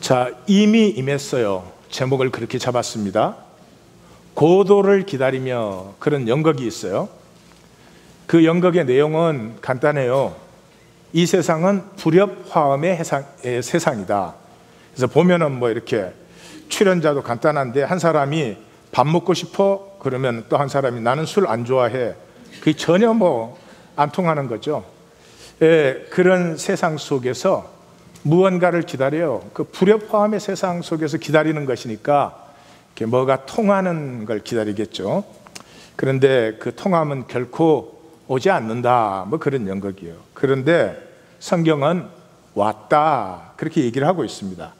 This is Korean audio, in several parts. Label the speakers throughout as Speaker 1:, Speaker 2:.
Speaker 1: 자, 이미 임했어요. 제목을 그렇게 잡았습니다. 고도를 기다리며, 그런 연극이 있어요. 그 연극의 내용은 간단해요. 이 세상은 불협화음의 세상이다. 그래서 보면은 뭐 이렇게 출연자도 간단한데, 한 사람이 밥 먹고 싶어 그러면 또 한 사람이 나는 술 안 좋아해. 그게 전혀 뭐 안 통하는 거죠. 그런 세상 속에서 무언가를 기다려요. 그 불협화음의 세상 속에서 기다리는 것이니까 뭐가 통하는 걸 기다리겠죠. 그런데 그 통함은 결코 오지 않는다, 뭐 그런 연극이에요. 그런데 성경은 왔다, 그렇게 얘기를 하고 있습니다.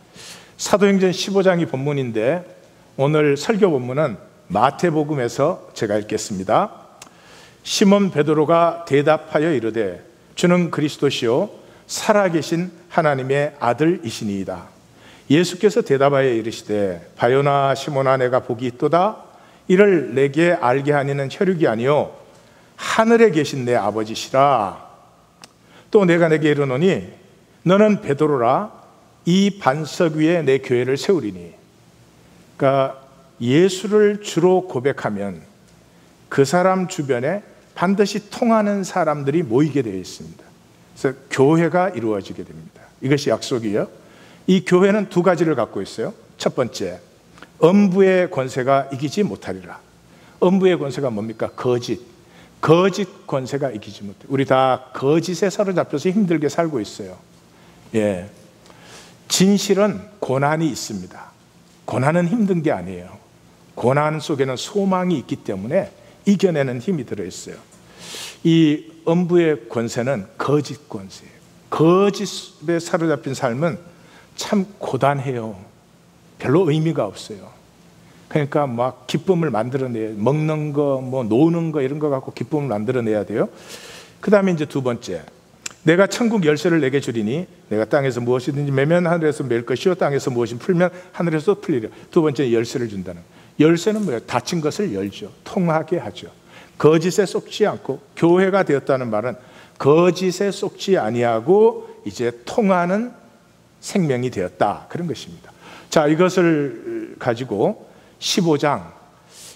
Speaker 1: 사도행전 15장이 본문인데, 오늘 설교 본문은 마태복음에서 제가 읽겠습니다. 시몬 베드로가 대답하여 이르되 주는 그리스도시요 살아계신 하나님의 아들이시니이다. 예수께서 대답하여 이르시되 바요나 시몬아, 내가 복이 있도다. 이를 내게 알게 하니는 혈육이 아니요 하늘에 계신 내 아버지시라. 또 내가 내게 이르노니 너는 베드로라. 이 반석 위에 내 교회를 세우리니. 그러니까 예수를 주로 고백하면 그 사람 주변에 반드시 통하는 사람들이 모이게 되어 있습니다. 그래서 교회가 이루어지게 됩니다. 이것이 약속이에요. 이 교회는 두 가지를 갖고 있어요. 첫 번째, 음부의 권세가 이기지 못하리라. 음부의 권세가 뭡니까? 거짓 권세가 이기지 못해. 우리 다 거짓에 사로잡혀서 힘들게 살고 있어요. 진실은 고난이 있습니다. 고난은 힘든 게 아니에요. 고난 속에는 소망이 있기 때문에 이겨내는 힘이 들어있어요. 이 음부의 권세는 거짓 권세예요. 거짓에 사로잡힌 삶은 참 고단해요. 별로 의미가 없어요. 그러니까 막 기쁨을 만들어내야, 먹는 거, 뭐 노는 거 이런 거 갖고 기쁨을 만들어내야 돼요. 그 다음에 이제 두 번째, 내가 천국 열쇠를 내게 주리니 내가 땅에서 무엇이든지 매면 하늘에서 맬 것이요 땅에서 무엇이 풀면 하늘에서 풀리리라. 두 번째, 열쇠를 준다는. 열쇠는 뭐예요? 닫힌 것을 열죠. 통하게 하죠. 거짓에 속지 않고, 교회가 되었다는 말은 거짓에 속지 아니하고 이제 통하는 생명이 되었다, 그런 것입니다. 자, 이것을 가지고 15장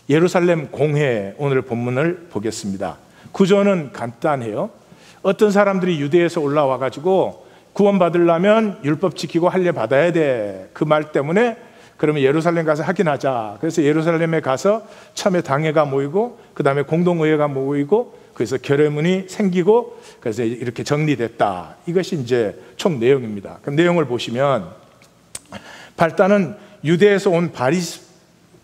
Speaker 1: 예루살렘 공회, 오늘 본문을 보겠습니다. 구조는 간단해요. 어떤 사람들이 유대에서 올라와 가지고 구원받으려면 율법 지키고 할례 받아야 돼, 그 말 때문에 그러면 예루살렘 가서 확인하자. 그래서 예루살렘에 가서 처음에 당회가 모이고, 그 다음에 공동의회가 모이고, 그래서 결의문이 생기고, 그래서 이렇게 정리됐다. 이것이 이제 총 내용입니다. 그 내용을 보시면, 발단은 유대에서 온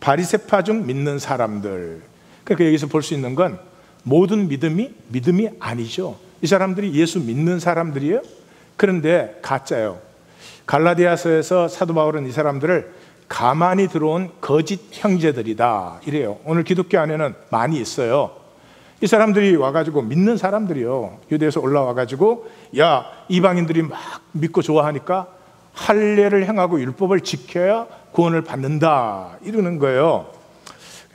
Speaker 1: 바리새파 중 믿는 사람들. 그러니까 여기서 볼 수 있는 건 모든 믿음이 아니죠. 이 사람들이 예수 믿는 사람들이에요. 그런데 가짜예요. 갈라디아서에서 사도 바울은 이 사람들을 가만히 들어온 거짓 형제들이다, 이래요. 오늘 기독교 안에는 많이 있어요. 이 사람들이 와가지고 믿는 사람들이요. 유대에서 올라와가지고, 야, 이방인들이 막 믿고 좋아하니까 할례를 행하고 율법을 지켜야 구원을 받는다, 이러는 거예요.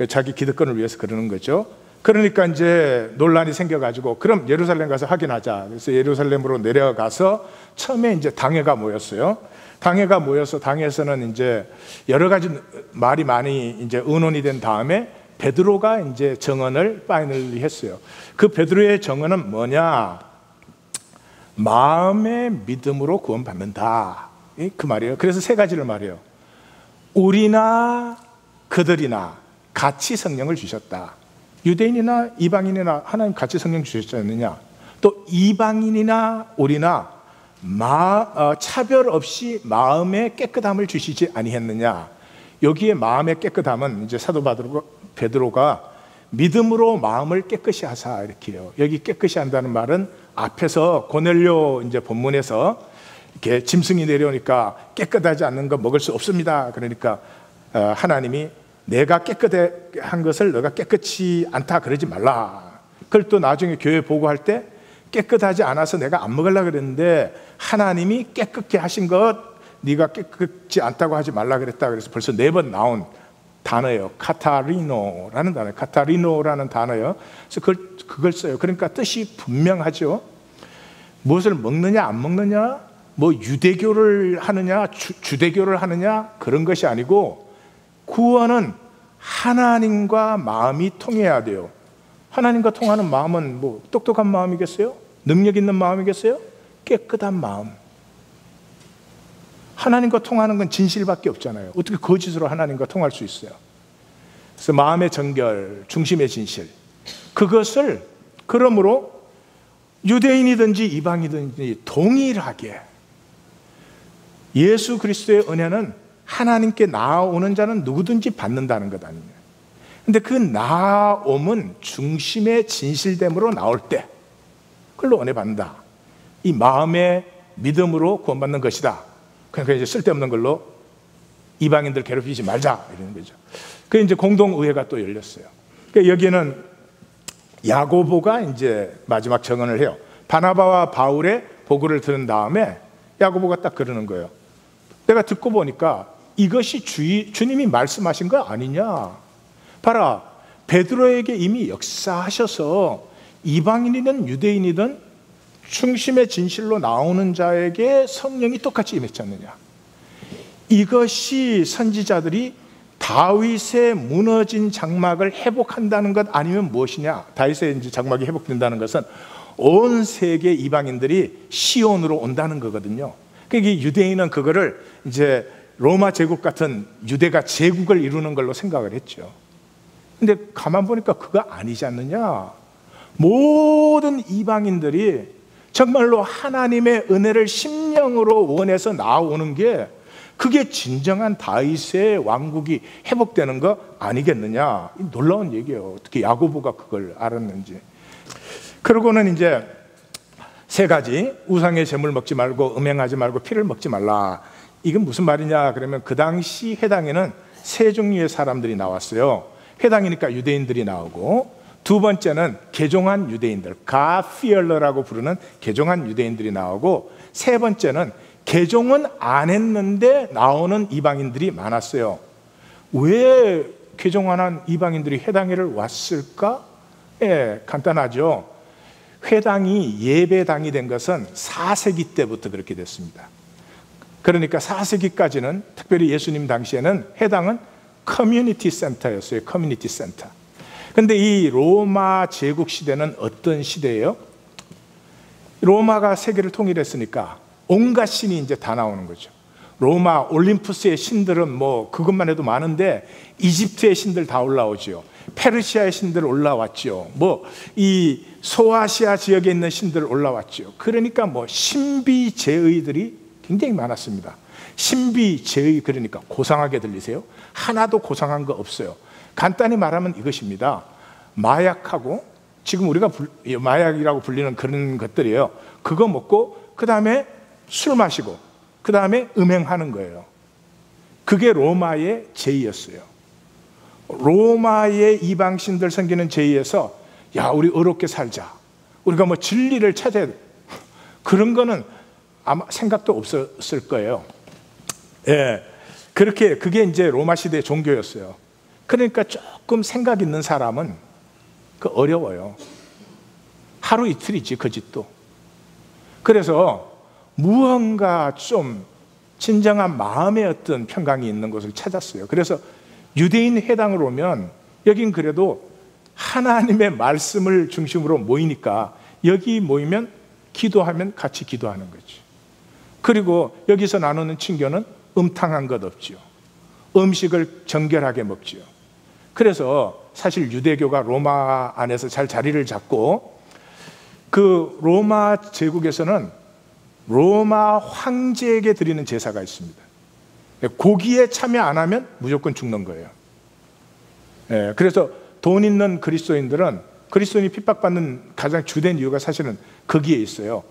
Speaker 1: 자기 기득권을 위해서 그러는 거죠. 그러니까 이제 논란이 생겨가지고, 그럼 예루살렘 가서 확인하자. 그래서 예루살렘으로 내려가서 처음에 이제 당회가 모였어요. 당회가 모여서 당회에서는 이제 여러 가지 말이 많이 이제 의논이 된 다음에 베드로가 이제 정언을 파이널리 했어요. 그 베드로의 정언은 뭐냐? 마음의 믿음으로 구원받는다, 그 말이에요. 그래서 세 가지를 말해요. 우리나 그들이나 같이 성령을 주셨다. 유대인이나 이방인이나 하나님 같이 성령 주셨지 않느냐? 또 이방인이나 우리나 차별 없이 마음의 깨끗함을 주시지 아니했느냐? 여기에 마음의 깨끗함은 이제 사도 베드로가 믿음으로 마음을 깨끗이 하사, 이렇게요. 여기 깨끗이 한다는 말은 앞에서 고넬료 이제 본문에서 이렇게 짐승이 내려오니까 깨끗하지 않는 거 먹을 수 없습니다. 그러니까 하나님이 내가 깨끗한 것을 너가 깨끗이 않다 그러지 말라. 그걸 또 나중에 교회 보고할 때 깨끗하지 않아서 내가 안 먹으려고 그랬는데 하나님이 깨끗게 하신 것 네가 깨끗지 않다고 하지 말라 그랬다. 그래서 벌써 4번 나온 단어예요. 카타리노라는 단어예요. 카타리노라는 단어예요. 그래서 그걸 써요. 그러니까 뜻이 분명하죠. 무엇을 먹느냐 안 먹느냐, 뭐 유대교를 하느냐 주대교를 하느냐 그런 것이 아니고, 구원은 하나님과 마음이 통해야 돼요. 하나님과 통하는 마음은 뭐 똑똑한 마음이겠어요? 능력 있는 마음이겠어요? 깨끗한 마음. 하나님과 통하는 건 진실밖에 없잖아요. 어떻게 거짓으로 하나님과 통할 수 있어요? 그래서 마음의 정결, 중심의 진실, 그것을 그러므로 유대인이든지 이방이든지 동일하게, 예수 그리스도의 은혜는 하나님께 나아오는 자는 누구든지 받는다는 것 아니에요. 근데 그 나아옴은 중심의 진실됨으로 나올 때 그걸로 은혜 받는다. 이 마음의 믿음으로 구원받는 것이다. 그러니까 이제 쓸데없는 걸로 이방인들 괴롭히지 말자 이러는 거죠. 그 이제 공동의회가 또 열렸어요. 그러니까 여기는 야고보가 이제 마지막 정언을 해요. 바나바와 바울의 보고를 들은 다음에 야고보가 딱 그러는 거예요. 내가 듣고 보니까 이것이 주님이 말씀하신 거 아니냐. 봐라, 베드로에게 이미 역사하셔서 이방인이든 유대인이든 중심의 진실로 나오는 자에게 성령이 똑같이 임했지 않느냐. 이것이 선지자들이 다윗의 무너진 장막을 회복한다는 것 아니면 무엇이냐. 다윗의 이제 장막이 회복된다는 것은 온 세계 이방인들이 시온으로 온다는 거거든요. 그러니까 유대인은 그거를 이제 로마 제국 같은 유대가 제국을 이루는 걸로 생각을 했죠. 근데 가만 보니까 그거 아니지 않느냐. 모든 이방인들이 정말로 하나님의 은혜를 심령으로 원해서 나오는 게, 그게 진정한 다윗의 왕국이 회복되는 거 아니겠느냐. 놀라운 얘기예요. 어떻게 야고보가 그걸 알았는지. 그러고는 이제 세 가지, 우상의 제물 먹지 말고 음행하지 말고 피를 먹지 말라. 이건 무슨 말이냐 그러면, 그 당시 회당에는 세 종류의 사람들이 나왔어요. 회당이니까 유대인들이 나오고, 두 번째는 개종한 유대인들, 가피얼러라고 부르는 개종한 유대인들이 나오고, 세 번째는 개종은 안 했는데 나오는 이방인들이 많았어요. 왜 개종 안 한 이방인들이 회당에를 왔을까? 예, 간단하죠. 회당이 예배당이 된 것은 4세기 때부터 그렇게 됐습니다. 그러니까 4세기까지는, 특별히 예수님 당시에는 회당은 커뮤니티 센터였어요. 커뮤니티 센터. 근데 이 로마 제국 시대는 어떤 시대예요? 로마가 세계를 통일했으니까 온갖 신이 이제 다 나오는 거죠. 로마 올림푸스의 신들은 뭐 그것만 해도 많은데, 이집트의 신들 다 올라오죠. 페르시아의 신들 올라왔죠. 뭐 이 소아시아 지역에 있는 신들 올라왔죠. 그러니까 뭐 신비제의들이 굉장히 많았습니다. 신비제의, 그러니까 고상하게 들리세요? 하나도 고상한 거 없어요. 간단히 말하면 이것입니다. 마약하고, 지금 우리가 마약이라고 불리는 그런 것들이에요. 그거 먹고 그 다음에 술 마시고 그 다음에 음행하는 거예요. 그게 로마의 제의였어요. 로마의 이방신들 섬기는 제의에서, 야, 우리 어렵게 살자, 우리가 뭐 진리를 찾아야 돼, 그런 거는 아마 생각도 없었을 거예요. 예, 그렇게 그게 이제 로마 시대의 종교였어요. 그러니까 조금 생각 있는 사람은 그 어려워요. 하루 이틀이지 그 짓도. 그래서 무언가 좀 진정한 마음의 어떤 평강이 있는 곳을 찾았어요. 그래서 유대인 회당을 오면, 여긴 그래도 하나님의 말씀을 중심으로 모이니까 여기 모이면 기도하면 같이 기도하는 거죠. 그리고 여기서 나누는 친교는 음탕한 것 없지요. 음식을 정결하게 먹지요. 그래서 사실 유대교가 로마 안에서 잘 자리를 잡고, 그 로마 제국에서는 로마 황제에게 드리는 제사가 있습니다. 고기에 참여 안 하면 무조건 죽는 거예요. 예, 그래서 돈 있는 그리스도인들은, 그리스도인이 핍박받는 가장 주된 이유가 사실은 거기에 있어요.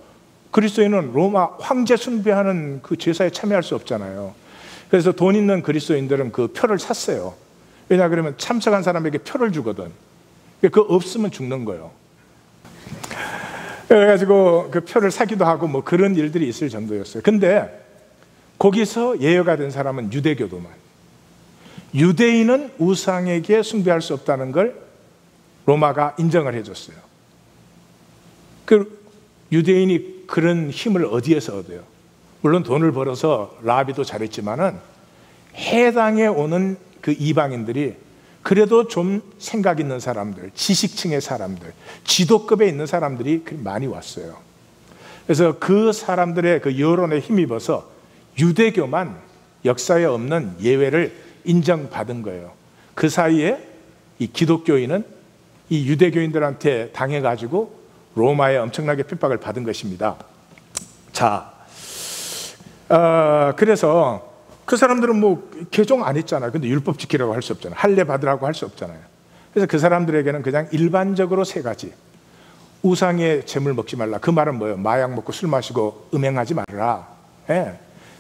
Speaker 1: 그리스도인은 로마 황제 숭배하는 그 제사에 참여할 수 없잖아요. 그래서 돈 있는 그리스도인들은 그 표를 샀어요. 왜냐 그러면 참석한 사람에게 표를 주거든. 그거 없으면 죽는 거예요. 그래가지고 그 표를 사기도 하고 뭐 그런 일들이 있을 정도였어요. 근데 거기서 예외가 된 사람은 유대교도만. 유대인은 우상에게 숭배할 수 없다는 걸 로마가 인정을 해줬어요. 그 유대인이 그런 힘을 어디에서 얻어요? 물론 돈을 벌어서 라비도 잘했지만은 해당에 오는 그 이방인들이 그래도 좀 생각 있는 사람들, 지식층의 사람들, 지도급에 있는 사람들이 많이 왔어요. 그래서 그 사람들의 그 여론에 힘입어서 유대교만 역사에 없는 예외를 인정받은 거예요. 그 사이에 이 기독교인은 이 유대교인들한테 당해가지고 로마에 엄청나게 핍박을 받은 것입니다. 자, 그래서 그 사람들은 뭐 개종 안 했잖아요. 근데 율법 지키라고 할 수 없잖아요. 할례 받으라고 할 수 없잖아요. 그래서 그 사람들에게는 그냥 일반적으로 세 가지. 우상의 재물 먹지 말라. 그 말은 뭐예요? 마약 먹고 술 마시고 음행하지 말라. 예,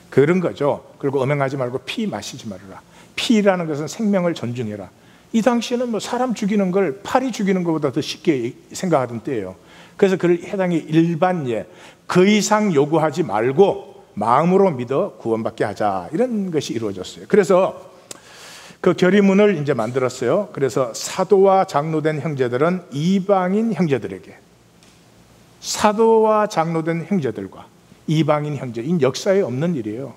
Speaker 1: 그런 거죠. 그리고 음행하지 말고 피 마시지 말라. 피라는 것은 생명을 존중해라. 이 당시에는 뭐 사람 죽이는 걸 파리 죽이는 것보다 더 쉽게 생각하던 때예요. 그래서 그 해당의 일반예, 그 이상 요구하지 말고 마음으로 믿어 구원받게 하자, 이런 것이 이루어졌어요. 그래서 그 결의문을 이제 만들었어요. 그래서 사도와 장로된 형제들은 이방인 형제들에게, 사도와 장로된 형제들과 이방인 형제인 역사에 없는 일이에요.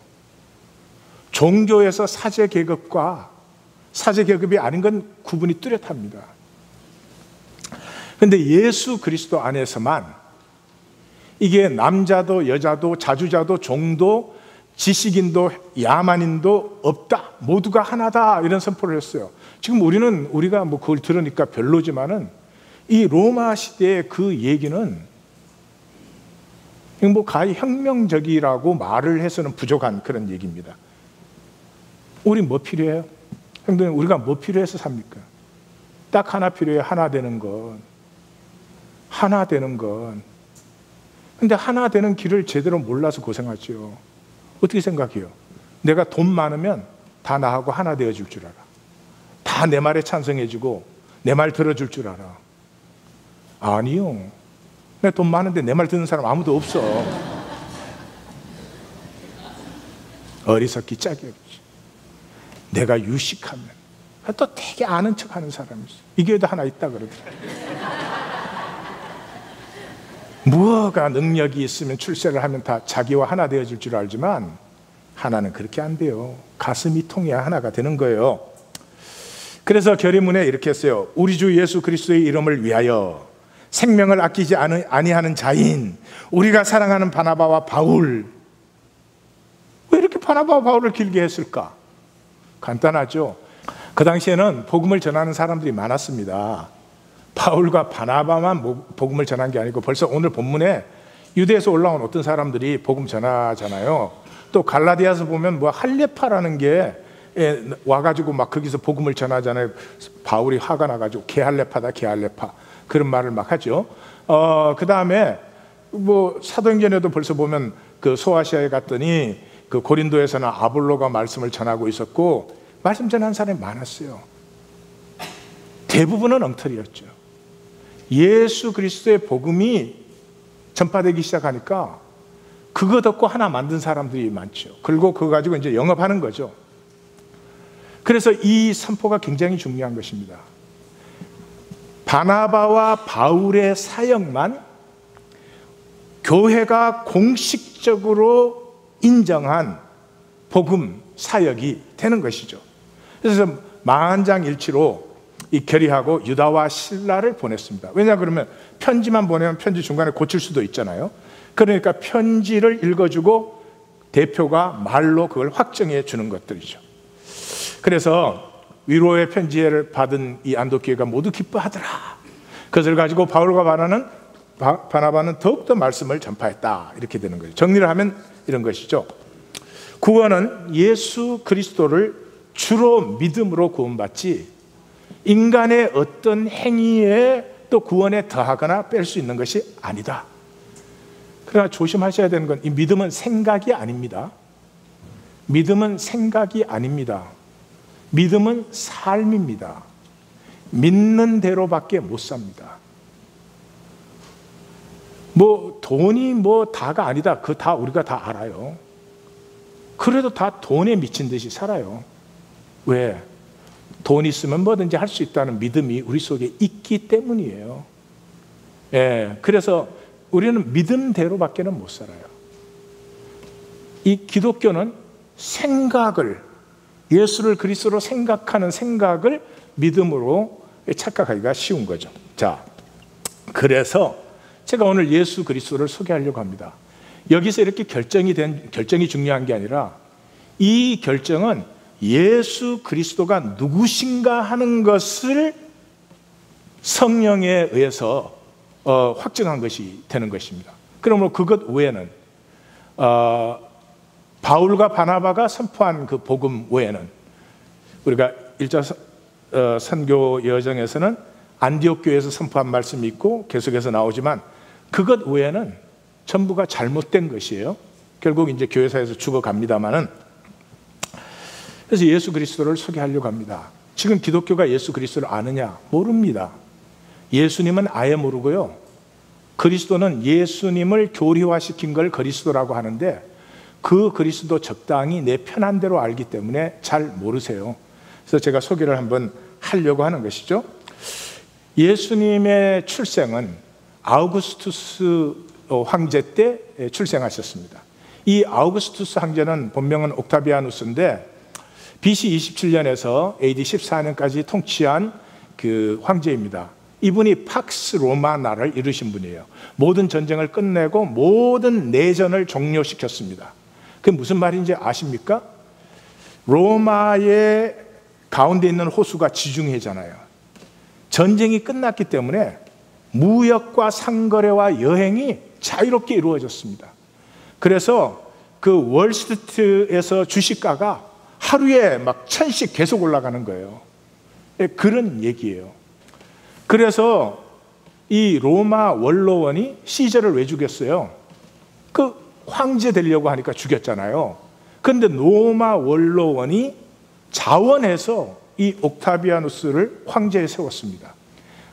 Speaker 1: 종교에서 사제 계급과 사제 계급이 아닌 건 구분이 뚜렷합니다. 그런데 예수 그리스도 안에서만 이게 남자도 여자도 자주자도 종도 지식인도 야만인도 없다, 모두가 하나다, 이런 선포를 했어요. 지금 우리가 뭐 그걸 들으니까 별로지만은 이 로마 시대의 그 얘기는 뭐 가히 혁명적이라고 말을 해서는 부족한 그런 얘기입니다. 우리 뭐 필요해요? 형님, 우리가 뭐 필요해서 삽니까? 딱 하나 필요해요. 하나 되는 건. 하나 되는 건. 근데 하나 되는 길을 제대로 몰라서 고생하죠. 어떻게 생각해요? 내가 돈 많으면 다 나하고 하나 되어줄 줄 알아. 다 내 말에 찬성해주고 내 말 들어줄 줄 알아. 아니요. 내 돈 많은데 내 말 듣는 사람 아무도 없어. 어리석기 짝이 없지. 내가 유식하면 또 되게 아는 척하는 사람이 있어. 이 교회도 하나 있다 그러더라고요. 무엇가 능력이 있으면 출세를 하면 다 자기와 하나 되어질 줄 알지만 하나는 그렇게 안 돼요. 가슴이 통해야 하나가 되는 거예요. 그래서 결의문에 이렇게 했어요. 우리 주 예수 그리스도의 이름을 위하여 생명을 아끼지 아니하는 자인 우리가 사랑하는 바나바와 바울. 왜 이렇게 바나바와 바울을 길게 했을까? 간단하죠. 그 당시에는 복음을 전하는 사람들이 많았습니다. 바울과 바나바만 복음을 전한 게 아니고 벌써 오늘 본문에 유대에서 올라온 어떤 사람들이 복음 전하잖아요. 또 갈라디아서 보면 뭐 할례파라는 게 와가지고 막 거기서 복음을 전하잖아요. 바울이 화가 나가지고 개할례파다 개할례파 그런 말을 막 하죠. 그 다음에 뭐 사도행전에도 벌써 보면 그 소아시아에 갔더니 그 고린도에서는 아볼로가 말씀을 전하고 있었고 말씀 전하는 사람이 많았어요. 대부분은 엉터리였죠. 예수 그리스도의 복음이 전파되기 시작하니까 그거 듣고 하나 만든 사람들이 많죠. 그리고 그거 가지고 이제 영업하는 거죠. 그래서 이 선포가 굉장히 중요한 것입니다. 바나바와 바울의 사역만 교회가 공식적으로 인정한 복음 사역이 되는 것이죠. 그래서 만장일치로 이 결의하고 유다와 실라를 보냈습니다. 왜냐 그러면 편지만 보내면 편지 중간에 고칠 수도 있잖아요. 그러니까 편지를 읽어주고 대표가 말로 그걸 확정해 주는 것들이죠. 그래서 위로의 편지를 받은 이 안독교회가 모두 기뻐하더라. 그것을 가지고 바울과 바나바는 더욱더 말씀을 전파했다. 이렇게 되는 거죠. 정리를 하면 이런 것이죠. 구원은 예수 그리스도를 주로 믿음으로 구원받지 인간의 어떤 행위에 또 구원에 더하거나 뺄 수 있는 것이 아니다. 그러나 조심하셔야 되는 건 이 믿음은 생각이 아닙니다. 믿음은 생각이 아닙니다. 믿음은 삶입니다. 믿는 대로밖에 못 삽니다. 뭐 돈이 뭐 다가 아니다. 그거 다 우리가 다 알아요. 그래도 다 돈에 미친 듯이 살아요. 왜? 돈 있으면 뭐든지 할 수 있다는 믿음이 우리 속에 있기 때문이에요. 예, 그래서 우리는 믿음대로밖에는 못 살아요. 이 기독교는 생각을, 예수를 그리스도로 생각하는 생각을 믿음으로 착각하기가 쉬운 거죠. 자, 그래서 제가 오늘 예수 그리스도를 소개하려고 합니다. 여기서 이렇게 결정이 중요한 게 아니라 이 결정은 예수 그리스도가 누구신가 하는 것을 성령에 의해서 확증한 것이 되는 것입니다. 그러므로 그것 외에는 바울과 바나바가 선포한 그 복음 외에는, 우리가 1차 선교 여정에서는 안디옥 교회에서 선포한 말씀이 있고 계속해서 나오지만 그것 외에는 전부가 잘못된 것이에요. 결국 이제 교회사에서 죽어갑니다마는. 그래서 예수 그리스도를 소개하려고 합니다. 지금 기독교가 예수 그리스도를 아느냐? 모릅니다. 예수님은 아예 모르고요. 그리스도는 예수님을 교리화시킨 걸 그리스도라고 하는데 그 그리스도 적당히 내 편한 대로 알기 때문에 잘 모르세요. 그래서 제가 소개를 한번 하려고 하는 것이죠. 예수님의 출생은 아우구스투스 황제 때 출생하셨습니다. 이 아우구스투스 황제는 본명은 옥타비아누스인데 BC 27년에서 AD 14년까지 통치한 그 황제입니다. 이분이 팍스 로마나를 이루신 분이에요. 모든 전쟁을 끝내고 모든 내전을 종료시켰습니다. 그게 무슨 말인지 아십니까? 로마의 가운데 있는 호수가 지중해잖아요. 전쟁이 끝났기 때문에 무역과 상거래와 여행이 자유롭게 이루어졌습니다. 그래서 그 월스트리트에서 주식가가 하루에 막 1000씩 계속 올라가는 거예요. 그런 얘기예요. 그래서 이 로마 원로원이 시저를 왜 죽였어요? 그 황제 되려고 하니까 죽였잖아요. 그런데 로마 원로원이 자원해서 이 옥타비아누스를 황제에 세웠습니다.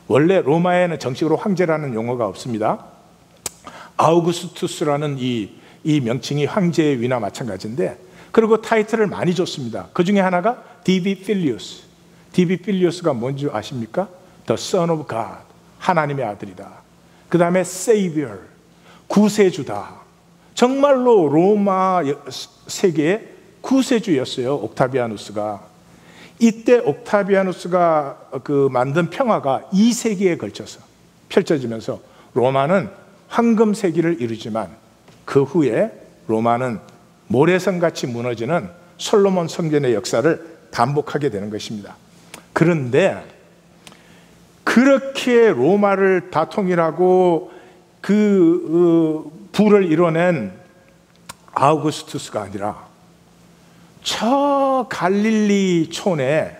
Speaker 1: 원래 로마에는 정식으로 황제라는 용어가 없습니다. 아우구스투스라는 이 명칭이 황제의 위나 마찬가지인데, 그리고 타이틀을 많이 줬습니다. 그 중에 하나가 디비 필리우스. 디비 필리우스가 뭔지 아십니까? The Son of God, 하나님의 아들이다. 그 다음에 Savior, 구세주다. 정말로 로마 세계의 구세주였어요, 옥타비아누스가. 이때 옥타비아누스가 그 만든 평화가 2세기에 걸쳐서 펼쳐지면서 로마는 황금 세기를 이루지만 그 후에 로마는 모래성같이 무너지는 솔로몬 성전의 역사를 반복하게 되는 것입니다. 그런데 그렇게 로마를 다 통일하고 그 부를 이뤄낸 아우구스투스가 아니라 저 갈릴리 촌에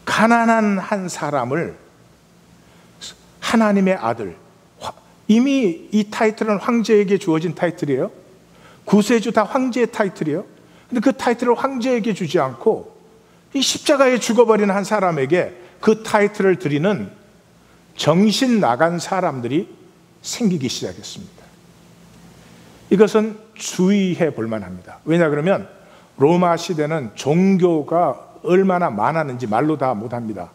Speaker 1: 가난한 한 사람을 하나님의 아들, 이미 이 타이틀은 황제에게 주어진 타이틀이에요. 구세주 다 황제의 타이틀이에요. 근데 그 타이틀을 황제에게 주지 않고 이 십자가에 죽어버린 한 사람에게 그 타이틀을 드리는 정신 나간 사람들이 생기기 시작했습니다. 이것은 주의해 볼 만합니다. 왜냐 그러면 로마 시대는 종교가 얼마나 많았는지 말로 다 못합니다.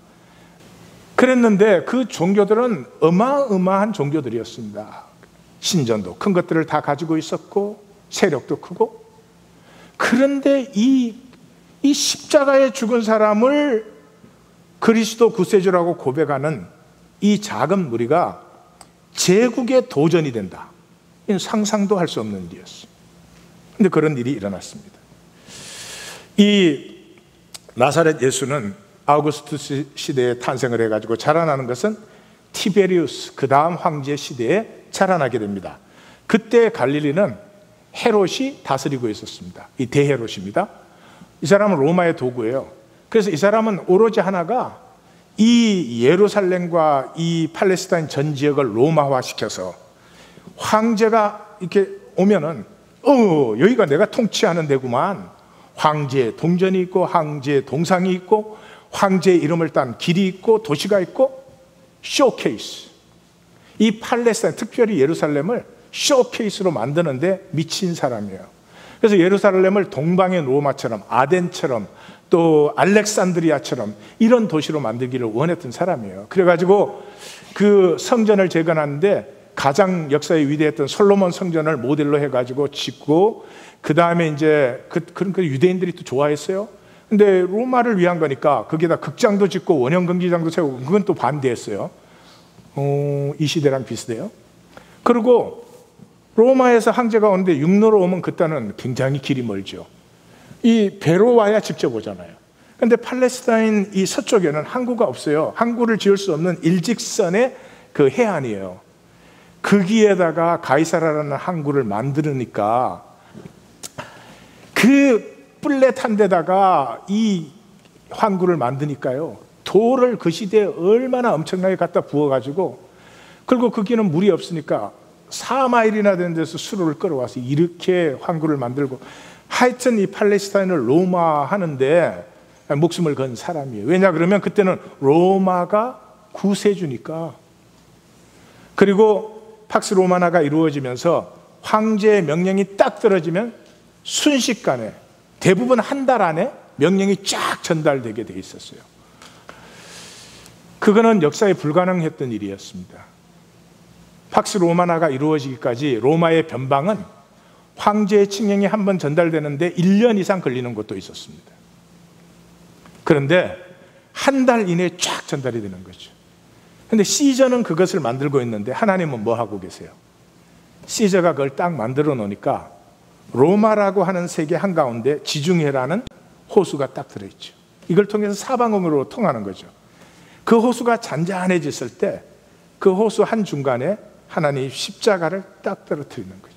Speaker 1: 그랬는데 그 종교들은 어마어마한 종교들이었습니다. 신전도 큰 것들을 다 가지고 있었고 세력도 크고. 그런데 이 십자가에 죽은 사람을 그리스도 구세주라고 고백하는 이 작은 무리가 제국의 도전이 된다. 이건 상상도 할 수 없는 일이었어요. 그런데 그런 일이 일어났습니다. 이 나사렛 예수는 아우구스투스 시대에 탄생을 해가지고 자라나는 것은 티베리우스 그 다음 황제 시대에 자라나게 됩니다. 그때 갈릴리는 헤롯이 다스리고 있었습니다. 이 대헤롯입니다. 이 사람은 로마의 도구예요. 그래서 이 사람은 오로지 하나가 이 예루살렘과 이 팔레스타인 전 지역을 로마화 시켜서 황제가 이렇게 오면은 여기가 내가 통치하는 데구만. 황제의 동전이 있고 황제의 동상이 있고 황제의 이름을 딴 길이 있고 도시가 있고 쇼케이스. 이 팔레스타인, 특별히 예루살렘을 쇼케이스로 만드는데 미친 사람이에요. 그래서 예루살렘을 동방의 로마처럼, 아덴처럼, 또 알렉산드리아처럼 이런 도시로 만들기를 원했던 사람이에요. 그래가지고 그 성전을 재건하는데 가장 역사에 위대했던 솔로몬 성전을 모델로 해가지고 짓고, 그 다음에 이제 그런 유대인들이 또 좋아했어요. 근데 로마를 위한 거니까 거기다 극장도 짓고 원형 경기장도 세우고, 그건 또 반대했어요. 이 시대랑 비슷해요. 그리고 로마에서 황제가 오는데 육로로 오면 그때는 굉장히 길이 멀죠. 이 배로 와야 직접 오잖아요. 근데 팔레스타인 이 서쪽에는 항구가 없어요. 항구를 지을 수 없는 일직선의 그 해안이에요. 거기에다가 가이사라라는 항구를 만들으니까 그 뿔렛한 데다가 이 항구를 만드니까요, 돌을 그 시대에 얼마나 엄청나게 갖다 부어가지고, 그리고 거기는 물이 없으니까 4마일이나 되는 데서 수로를 끌어와서 이렇게 항구를 만들고, 하여튼 이 팔레스타인을 로마 하는데 목숨을 건 사람이에요. 왜냐 그러면 그때는 로마가 구세주니까. 그리고 팍스 로마나가 이루어지면서 황제의 명령이 딱 떨어지면 순식간에, 대부분 한 달 안에 명령이 쫙 전달되게 돼 있었어요. 그거는 역사에 불가능했던 일이었습니다. 팍스 로마나가 이루어지기까지 로마의 변방은 황제의 칙령이 한 번 전달되는데 1년 이상 걸리는 것도 있었습니다. 그런데 한 달 이내에 쫙 전달이 되는 거죠. 근데 시저는 그것을 만들고 있는데 하나님은 뭐 하고 계세요? 시저가 그걸 딱 만들어 놓으니까 로마라고 하는 세계 한가운데 지중해라는 호수가 딱 들어있죠. 이걸 통해서 사방으로 통하는 거죠. 그 호수가 잔잔해졌을 때 그 호수 한 중간에 하나님 십자가를 딱 떨어뜨리는 거죠.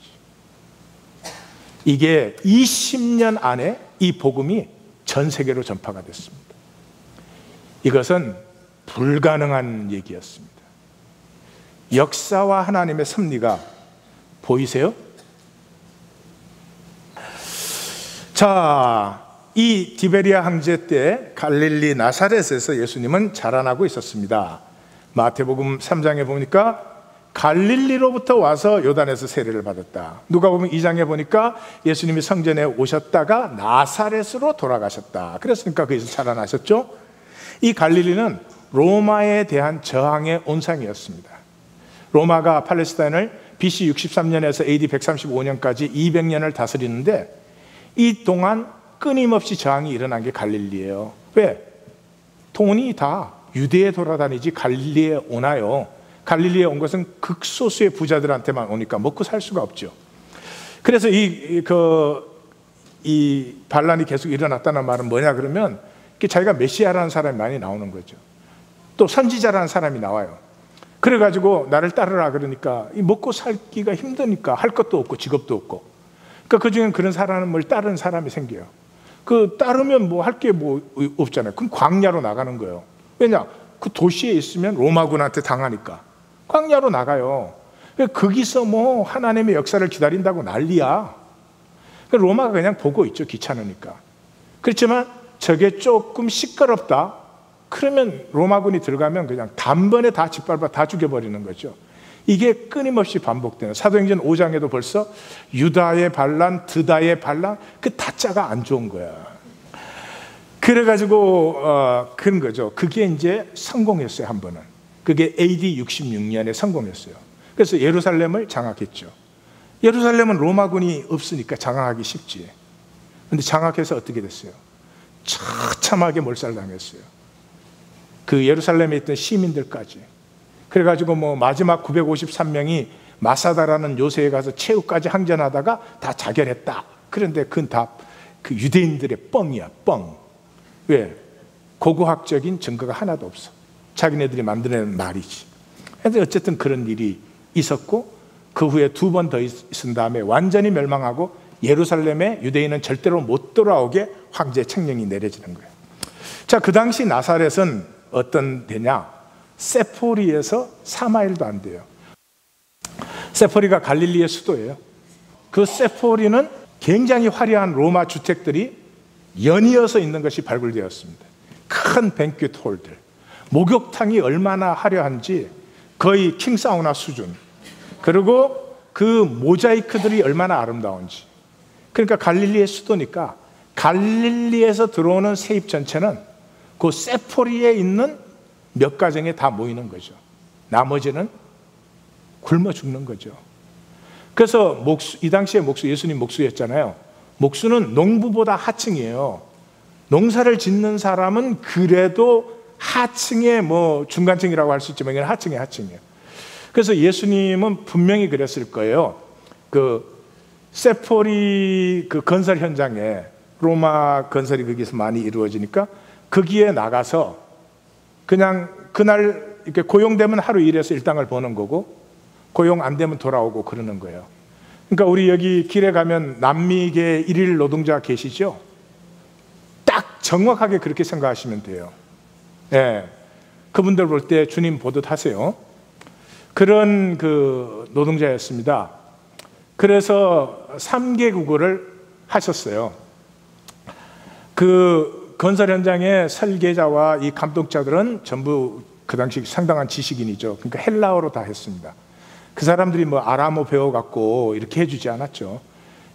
Speaker 1: 이게 20년 안에 이 복음이 전 세계로 전파가 됐습니다. 이것은 불가능한 얘기였습니다. 역사와 하나님의 섭리가 보이세요? 자, 이 디베리아 황제 때 갈릴리 나사렛에서 예수님은 자라나고 있었습니다. 마태복음 3장에 보니까 갈릴리로부터 와서 요단에서 세례를 받았다. 누가복음 2장에 보니까 예수님이 성전에 오셨다가 나사렛으로 돌아가셨다. 그랬으니까 거기서 자라나셨죠. 이 갈릴리는 로마에 대한 저항의 온상이었습니다. 로마가 팔레스타인을 BC 63년에서 AD 135년까지 200년을 다스리는데, 이 동안 끊임없이 저항이 일어난 게 갈릴리예요. 왜? 돈이 다 유대에 돌아다니지 갈릴리에 오나요? 갈릴리에 온 것은 극소수의 부자들한테만 오니까 먹고 살 수가 없죠. 그래서 이 반란이 계속 일어났다는 말은 뭐냐 그러면, 자기가 메시아라는 사람이 많이 나오는 거죠. 또 선지자라는 사람이 나와요. 그래가지고 나를 따르라 그러니까 이 먹고 살기가 힘드니까 할 것도 없고 직업도 없고, 그러니까 그중엔 그런 사람을 따르는 사람이 생겨요. 그 따르면 뭐 할 게 뭐 없잖아요. 그럼 광야로 나가는 거예요. 왜냐? 그 도시에 있으면 로마군한테 당하니까 광야로 나가요. 거기서 뭐 하나님의 역사를 기다린다고 난리야. 로마가 그냥 보고 있죠. 귀찮으니까. 그렇지만 저게 조금 시끄럽다 그러면 로마군이 들어가면 그냥 단번에 다 짓밟아 다 죽여버리는 거죠. 이게 끊임없이 반복되는, 사도행전 5장에도 벌써 유다의 반란, 드다의 반란, 그 다자가 안 좋은 거야. 그래가지고 그런 거죠. 그게 이제 성공했어요. 한 번은. 그게 AD 66년에 성공했어요. 그래서 예루살렘을 장악했죠. 예루살렘은 로마군이 없으니까 장악하기 쉽지. 근데 장악해서 어떻게 됐어요? 처참하게 몰살당했어요. 그 예루살렘에 있던 시민들까지. 그래가지고 뭐 마지막 953명이 마사다라는 요새에 가서 최후까지 항전하다가 다 자결했다. 그런데 그건 다 그 유대인들의 뻥이야, 뻥. 왜? 고고학적인 증거가 하나도 없어. 자기네들이 만들어낸 말이지. 그래서 어쨌든 그런 일이 있었고, 그 후에 2번 더 있은 다음에 완전히 멸망하고 예루살렘에 유대인은 절대로 못 돌아오게 황제 책령이 내려지는 거예요. 자, 그 당시 나사렛은 어떤 데냐? 세포리에서 4마일도 안 돼요. 세포리가 갈릴리의 수도예요. 그 세포리는 굉장히 화려한 로마 주택들이 연이어서 있는 것이 발굴되었습니다. 큰 뱅퀴트 홀들, 목욕탕이 얼마나 화려한지 거의 킹사우나 수준, 그리고 그 모자이크들이 얼마나 아름다운지. 그러니까 갈릴리의 수도니까 갈릴리에서 들어오는 세입 전체는 그 세포리에 있는 몇 가정에 다 모이는 거죠. 나머지는 굶어 죽는 거죠. 그래서 이 당시에 예수님 목수였잖아요. 목수는 농부보다 하층이에요. 농사를 짓는 사람은 그래도 하층의 중간층이라고 할 수 있지만 이건 하층의 하층이에요. 그래서 예수님은 분명히 그랬을 거예요. 그 세포리 그 건설 현장에, 로마 건설이 거기서 많이 이루어지니까 거기에 나가서 그냥 그날 이렇게 고용되면 하루 일해서 일당을 버는 거고, 고용 안 되면 돌아오고 그러는 거예요. 그러니까 우리 여기 길에 가면 남미계 일일 노동자 계시죠? 딱 정확하게 그렇게 생각하시면 돼요. 예, 그분들 볼 때 주님 보듯 하세요. 그런 그 노동자였습니다. 그래서 3개 국어를 하셨어요. 그 건설 현장의 설계자와 이 감독자들은 전부 그 당시 상당한 지식인이죠. 그러니까 헬라어로 다 했습니다. 그 사람들이 아람어 배워갖고 이렇게 해주지 않았죠.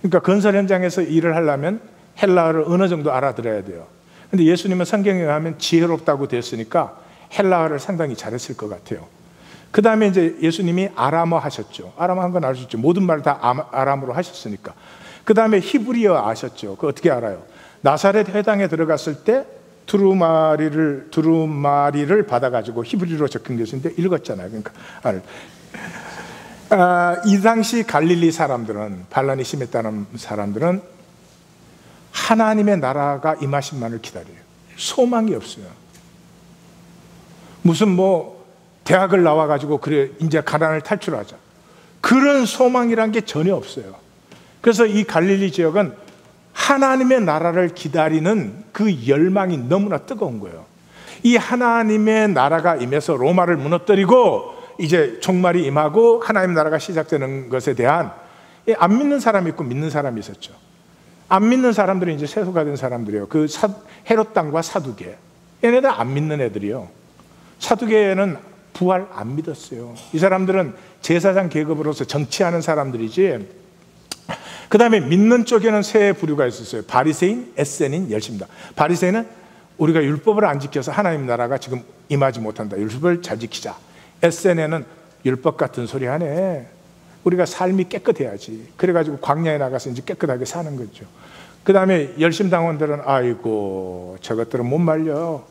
Speaker 1: 그러니까 건설 현장에서 일을 하려면 헬라어를 어느 정도 알아들어야 돼요. 근데 예수님은 성경에 가면 지혜롭다고 되었으니까 헬라어를 상당히 잘했을 것 같아요. 그 다음에 이제 예수님이 아람어 하셨죠. 아람어 한 건 알 수 있죠. 모든 말을 다 아람어로 하셨으니까. 그 다음에 히브리어 아셨죠. 그거 어떻게 알아요? 나사렛 회당에 들어갔을 때 두루마리를 받아가지고 히브리어로 적힌것인데 읽었잖아요. 그러니까 이 당시 갈릴리 사람들은, 반란이 심했다는 사람들은 하나님의 나라가 임하신만을 기다려요. 소망이 없어요. 무슨 대학을 나와가지고 그래 이제 가난을 탈출하자, 그런 소망이란 게 전혀 없어요. 그래서 이 갈릴리 지역은 하나님의 나라를 기다리는 그 열망이 너무나 뜨거운 거예요. 이 하나님의 나라가 임해서 로마를 무너뜨리고 이제 종말이 임하고 하나님의 나라가 시작되는 것에 대한, 안 믿는 사람이 있고 믿는 사람이 있었죠. 안 믿는 사람들이 이제 세수가 된 사람들이에요. 그 헤롯 당과 사두개, 얘네들 안 믿는 애들이요. 사두개는 부활 안 믿었어요. 이 사람들은 제사장 계급으로서 정치하는 사람들이지. 그 다음에 믿는 쪽에는 세 부류가 있었어요. 바리새인, 에세인, 열심다. 바리새인은 우리가 율법을 안 지켜서 하나님 나라가 지금 임하지 못한다. 율법을 잘 지키자. 에세인은 율법 같은 소리 하네. 우리가 삶이 깨끗해야지. 그래가지고 광야에 나가서 이제 깨끗하게 사는 거죠. 그 다음에 열심당원들은 아이고 저것들은 못 말려.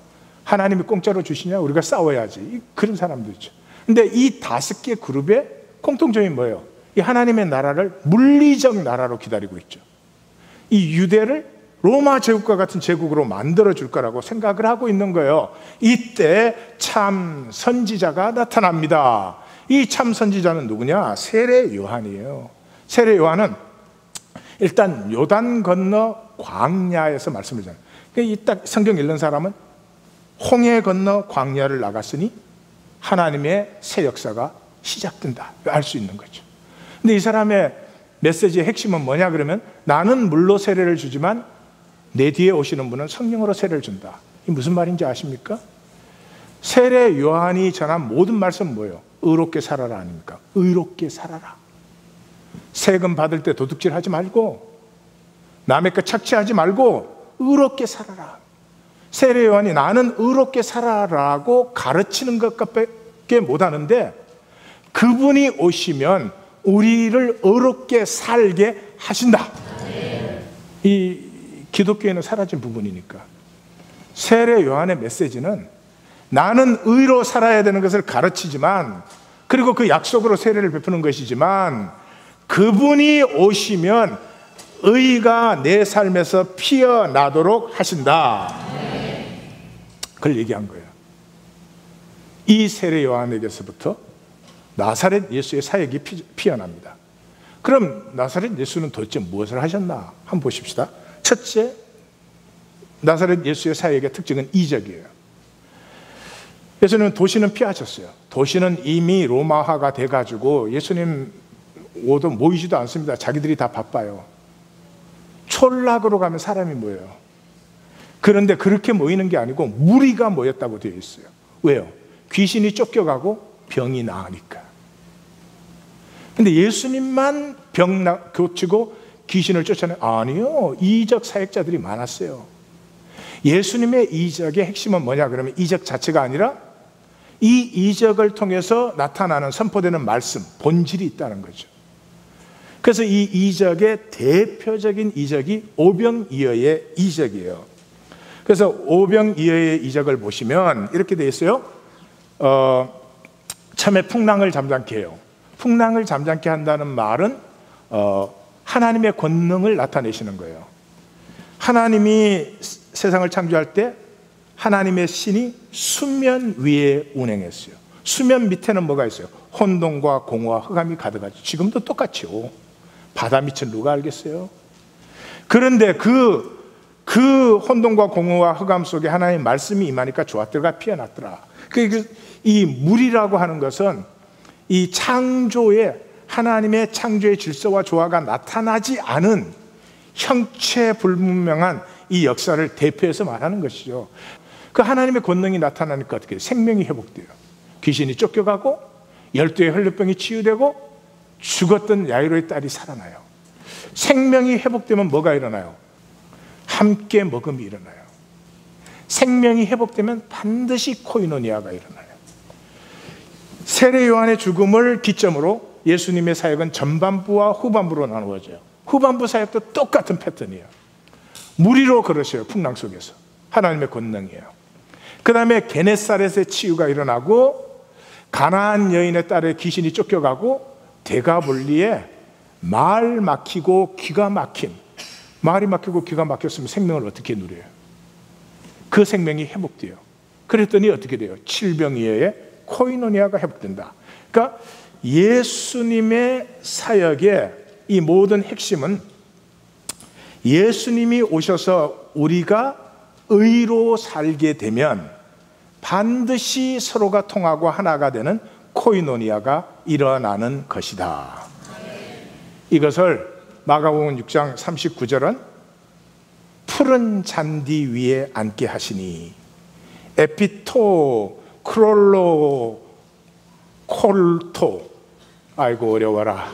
Speaker 1: 하나님이 공짜로 주시냐? 우리가 싸워야지. 그런 사람들이죠. 근데 이 5개 그룹의 공통점이 뭐예요? 이 하나님의 나라를 물리적 나라로 기다리고 있죠. 이 유대를 로마 제국과 같은 제국으로 만들어 줄 거라고 생각을 하고 있는 거예요. 이때 참 선지자가 나타납니다. 이 참 선지자는 누구냐? 세례 요한이에요. 세례 요한은 일단 요단 건너 광야에서 말씀을 전해요. 이 딱 성경 읽는 사람은 홍해 건너 광야를 나갔으니 하나님의 새 역사가 시작된다 알 수 있는 거죠. 근데 이 사람의 메시지의 핵심은 뭐냐 그러면, 나는 물로 세례를 주지만 내 뒤에 오시는 분은 성령으로 세례를 준다. 이게 무슨 말인지 아십니까? 세례 요한이 전한 모든 말씀은 뭐예요? 의롭게 살아라 아닙니까? 의롭게 살아라. 세금 받을 때 도둑질 하지 말고, 남의 것 착취하지 말고 의롭게 살아라. 세례 요한이 나는 의롭게 살아라고 가르치는 것밖에 못하는데, 그분이 오시면 우리를 의롭게 살게 하신다. 이 기독교에는 사라진 부분이니까. 세례 요한의 메시지는 나는 의로 살아야 되는 것을 가르치지만, 그리고 그 약속으로 세례를 베푸는 것이지만, 그분이 오시면 의가 내 삶에서 피어나도록 하신다. 그걸 얘기한 거예요. 이 세례 요한에게서부터 나사렛 예수의 사역이 피어납니다. 그럼 나사렛 예수는 도대체 무엇을 하셨나 한번 보십시다. 첫째, 나사렛 예수의 사역의 특징은 이적이에요. 예수님은 도시는 피하셨어요. 도시는 이미 로마화가 돼가지고 예수님 오도 모이지도 않습니다. 자기들이 다 바빠요. 촌락으로 가면 사람이 모여요. 그런데 그렇게 모이는 게 아니고 무리가 모였다고 되어 있어요. 왜요? 귀신이 쫓겨가고 병이 나으니까. 근데 예수님만 병 고치고 귀신을 쫓아내요? 아니요. 이적 사역자들이 많았어요. 예수님의 이적의 핵심은 뭐냐 그러면, 이적 자체가 아니라 이 이적을 통해서 나타나는 선포되는 말씀, 본질이 있다는 거죠. 그래서 이 이적의 대표적인 이적이 오병이어의 이적이에요. 그래서 오병이어의 이적을 보시면 이렇게 되어 있어요. 처음에 풍랑을 잠잠케 해요. 풍랑을 잠잠케 한다는 말은 하나님의 권능을 나타내시는 거예요. 하나님이 세상을 창조할 때 하나님의 신이 수면 위에 운행했어요. 수면 밑에는 뭐가 있어요? 혼돈과 공허와 흑암이 가득하죠. 지금도 똑같죠. 바다 밑은 누가 알겠어요? 그런데 그 혼돈과 공허와 흑암 속에 하나님의 말씀이 임하니까 조화들과 피어났더라. 이 물이라고 하는 것은 이 창조의 하나님의 창조의 질서와 조화가 나타나지 않은 형체불분명한 이 역사를 대표해서 말하는 것이죠. 그 하나님의 권능이 나타나니까 어떻게 해요? 생명이 회복돼요. 귀신이 쫓겨가고 12의 혈류병이 치유되고 죽었던 야이로의 딸이 살아나요. 생명이 회복되면 뭐가 일어나요? 함께 먹음이 일어나요. 생명이 회복되면 반드시 코이노니아가 일어나요. 세례 요한의 죽음을 기점으로 예수님의 사역은 전반부와 후반부로 나누어져요. 후반부 사역도 똑같은 패턴이에요. 무리로 걸으셔요. 풍랑 속에서. 하나님의 권능이에요. 그 다음에 게네사렛의 치유가 일어나고 가나안 여인의 딸의 귀신이 쫓겨가고 데가볼리에 말 막히고 귀가 막힌, 말이 막히고 귀가 막혔으면 생명을 어떻게 누려요? 그 생명이 회복돼요. 그랬더니 어떻게 돼요? 칠병이어의 코이노니아가 회복된다. 그러니까 예수님의 사역의 이 모든 핵심은 예수님이 오셔서 우리가 의로 살게 되면 반드시 서로가 통하고 하나가 되는 코이노니아가 일어나는 것이다. 이것을 마가복음 6장 39절은 푸른 잔디 위에 앉게 하시니 에피토 크롤로 콜토, 아이고 어려워라.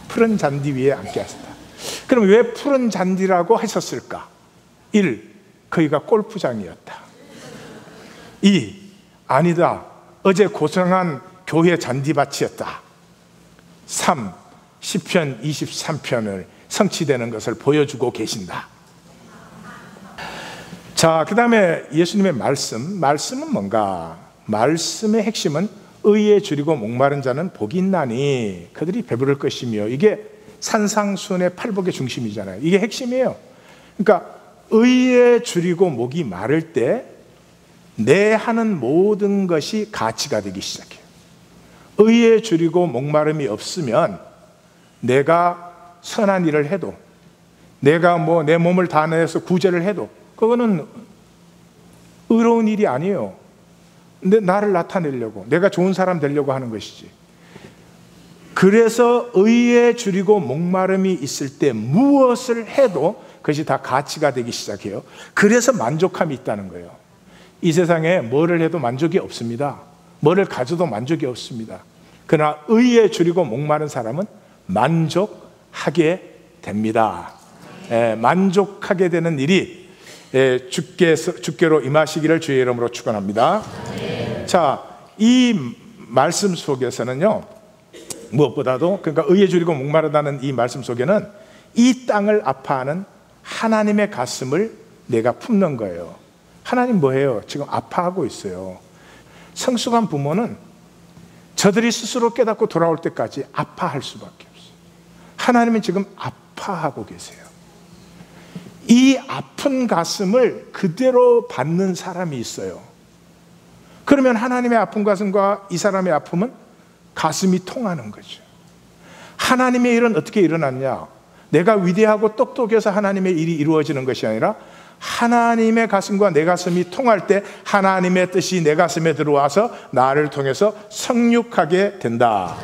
Speaker 1: 푸른 잔디 위에 앉게 하셨다. 그럼 왜 푸른 잔디라고 하셨을까? 1. 거기가 골프장이었다. 2. 아니다, 어제 고생한 교회 잔디밭이었다. 3. 시편 23편을 성취되는 것을 보여주고 계신다. 자, 그 다음에 예수님의 말씀은 뭔가? 말씀의 핵심은 의에 줄이고 목마른 자는 복이 있나니 그들이 배부를 것이며, 이게 산상수훈의 팔복의 중심이잖아요. 이게 핵심이에요. 그러니까 의에 줄이고 목이 마를 때 내 하는 모든 것이 가치가 되기 시작해요. 의에 줄이고 목마름이 없으면 내가 선한 일을 해도, 내가 내 몸을 다내서 구제를 해도 그거는 의로운 일이 아니에요. 근데 나를 나타내려고, 내가 좋은 사람 되려고 하는 것이지. 그래서 의에 줄이고 목마름이 있을 때 무엇을 해도 그것이 다 가치가 되기 시작해요. 그래서 만족함이 있다는 거예요. 이 세상에 뭐를 해도 만족이 없습니다. 뭐를 가져도 만족이 없습니다. 그러나 의에 줄이고 목마른 사람은 만족하게 됩니다. 만족하게 되는 일이 주께로 임하시기를 주의 이름으로 축원합니다. 자, 이 말씀 속에서는요, 무엇보다도, 그러니까 의에 줄이고 목마르다는 이 말씀 속에는 이 땅을 아파하는 하나님의 가슴을 내가 품는 거예요. 하나님 뭐예요? 지금 아파하고 있어요. 성숙한 부모는 저들이 스스로 깨닫고 돌아올 때까지 아파할 수밖에 없어요. 하나님은 지금 아파하고 계세요. 이 아픈 가슴을 그대로 받는 사람이 있어요. 그러면 하나님의 아픈 가슴과 이 사람의 아픔은 가슴이 통하는 거죠. 하나님의 일은 어떻게 일어났냐? 내가 위대하고 똑똑해서 하나님의 일이 이루어지는 것이 아니라 하나님의 가슴과 내 가슴이 통할 때 하나님의 뜻이 내 가슴에 들어와서 나를 통해서 성육하게 된다.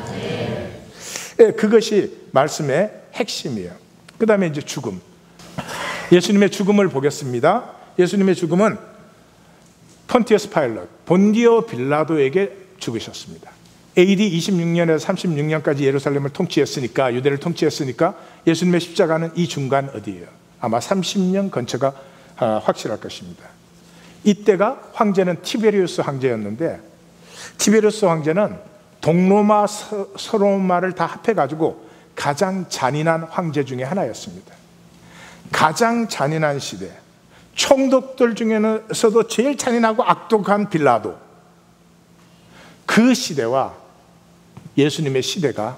Speaker 1: 그것이 말씀의 핵심이에요. 그 다음에 이제 죽음. 예수님의 죽음을 보겠습니다. 예수님의 죽음은 폰티어스 파일럿, 본디오 빌라도에게 죽으셨습니다. AD 26년에서 36년까지 예루살렘을 통치했으니까, 유대를 통치했으니까 예수님의 십자가는 이 중간 어디예요? 아마 30년 근처가 확실할 것입니다. 이때가 황제는 티베리우스 황제였는데, 티베리우스 황제는 동로마 서로마를 다 합해가지고 가장 잔인한 황제 중에 하나였습니다. 가장 잔인한 시대, 총독들 중에서도 제일 잔인하고 악독한 빌라도, 그 시대와 예수님의 시대가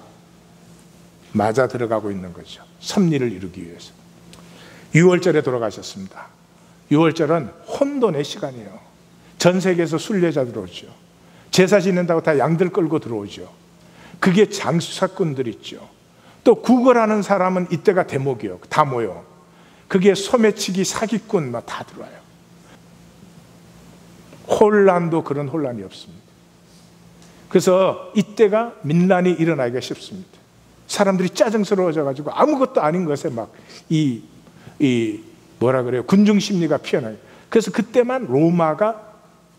Speaker 1: 맞아 들어가고 있는 거죠. 섭리를 이루기 위해서. 유월절에 돌아가셨습니다. 유월절은 혼돈의 시간이에요. 전 세계에서 순례자 들어오죠. 제사 지낸다고 다 양들 끌고 들어오죠. 그게 장수사꾼들 있죠. 또 구걸하는 사람은 이때가 대목이요. 다 모여. 그게 소매치기 사기꾼 막 다 들어와요. 혼란도 그런 혼란이 없습니다. 그래서 이때가 민란이 일어나기가 쉽습니다. 사람들이 짜증스러워져가지고 아무것도 아닌 것에 막 뭐라 그래요? 군중 심리가 피어나요. 그래서 그때만 로마가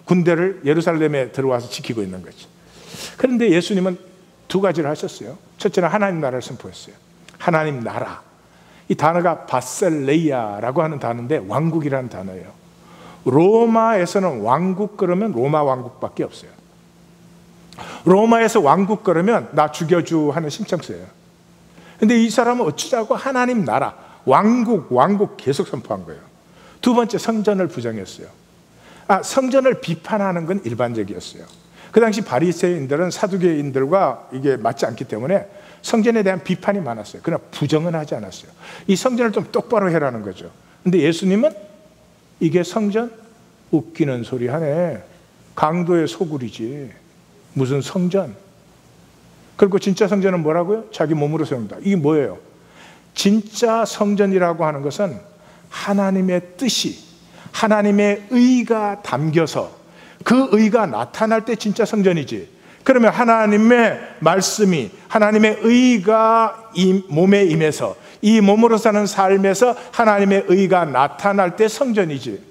Speaker 1: 군대를 예루살렘에 들어와서 지키고 있는 거죠. 그런데 예수님은 두 가지를 하셨어요. 첫째는 하나님 나라를 선포했어요. 하나님 나라. 이 단어가 바셀레이아라고 하는 단어인데 왕국이라는 단어예요. 로마에서는 왕국 그러면 로마 왕국밖에 없어요. 로마에서 왕국 그러면 나 죽여주 하는 신청서예요. 근데 이 사람은 어찌자고 하나님 나라, 왕국 계속 선포한 거예요. 두 번째, 성전을 부정했어요. 성전을 비판하는 건 일반적이었어요. 그 당시 바리새인들은 사두개인들과 이게 맞지 않기 때문에 성전에 대한 비판이 많았어요. 그러나 부정은 하지 않았어요. 이 성전을 좀 똑바로 해라는 거죠. 근데 예수님은 이게 성전? 웃기는 소리 하네. 강도의 소굴이지. 무슨 성전? 그리고 진짜 성전은 뭐라고요? 자기 몸으로 세운다. 이게 뭐예요? 진짜 성전이라고 하는 것은 하나님의 뜻이, 하나님의 의가 담겨서 그 의가 나타날 때 진짜 성전이지. 그러면 하나님의 말씀이, 하나님의 의가 이 몸에 임해서 이 몸으로 사는 삶에서 하나님의 의가 나타날 때 성전이지.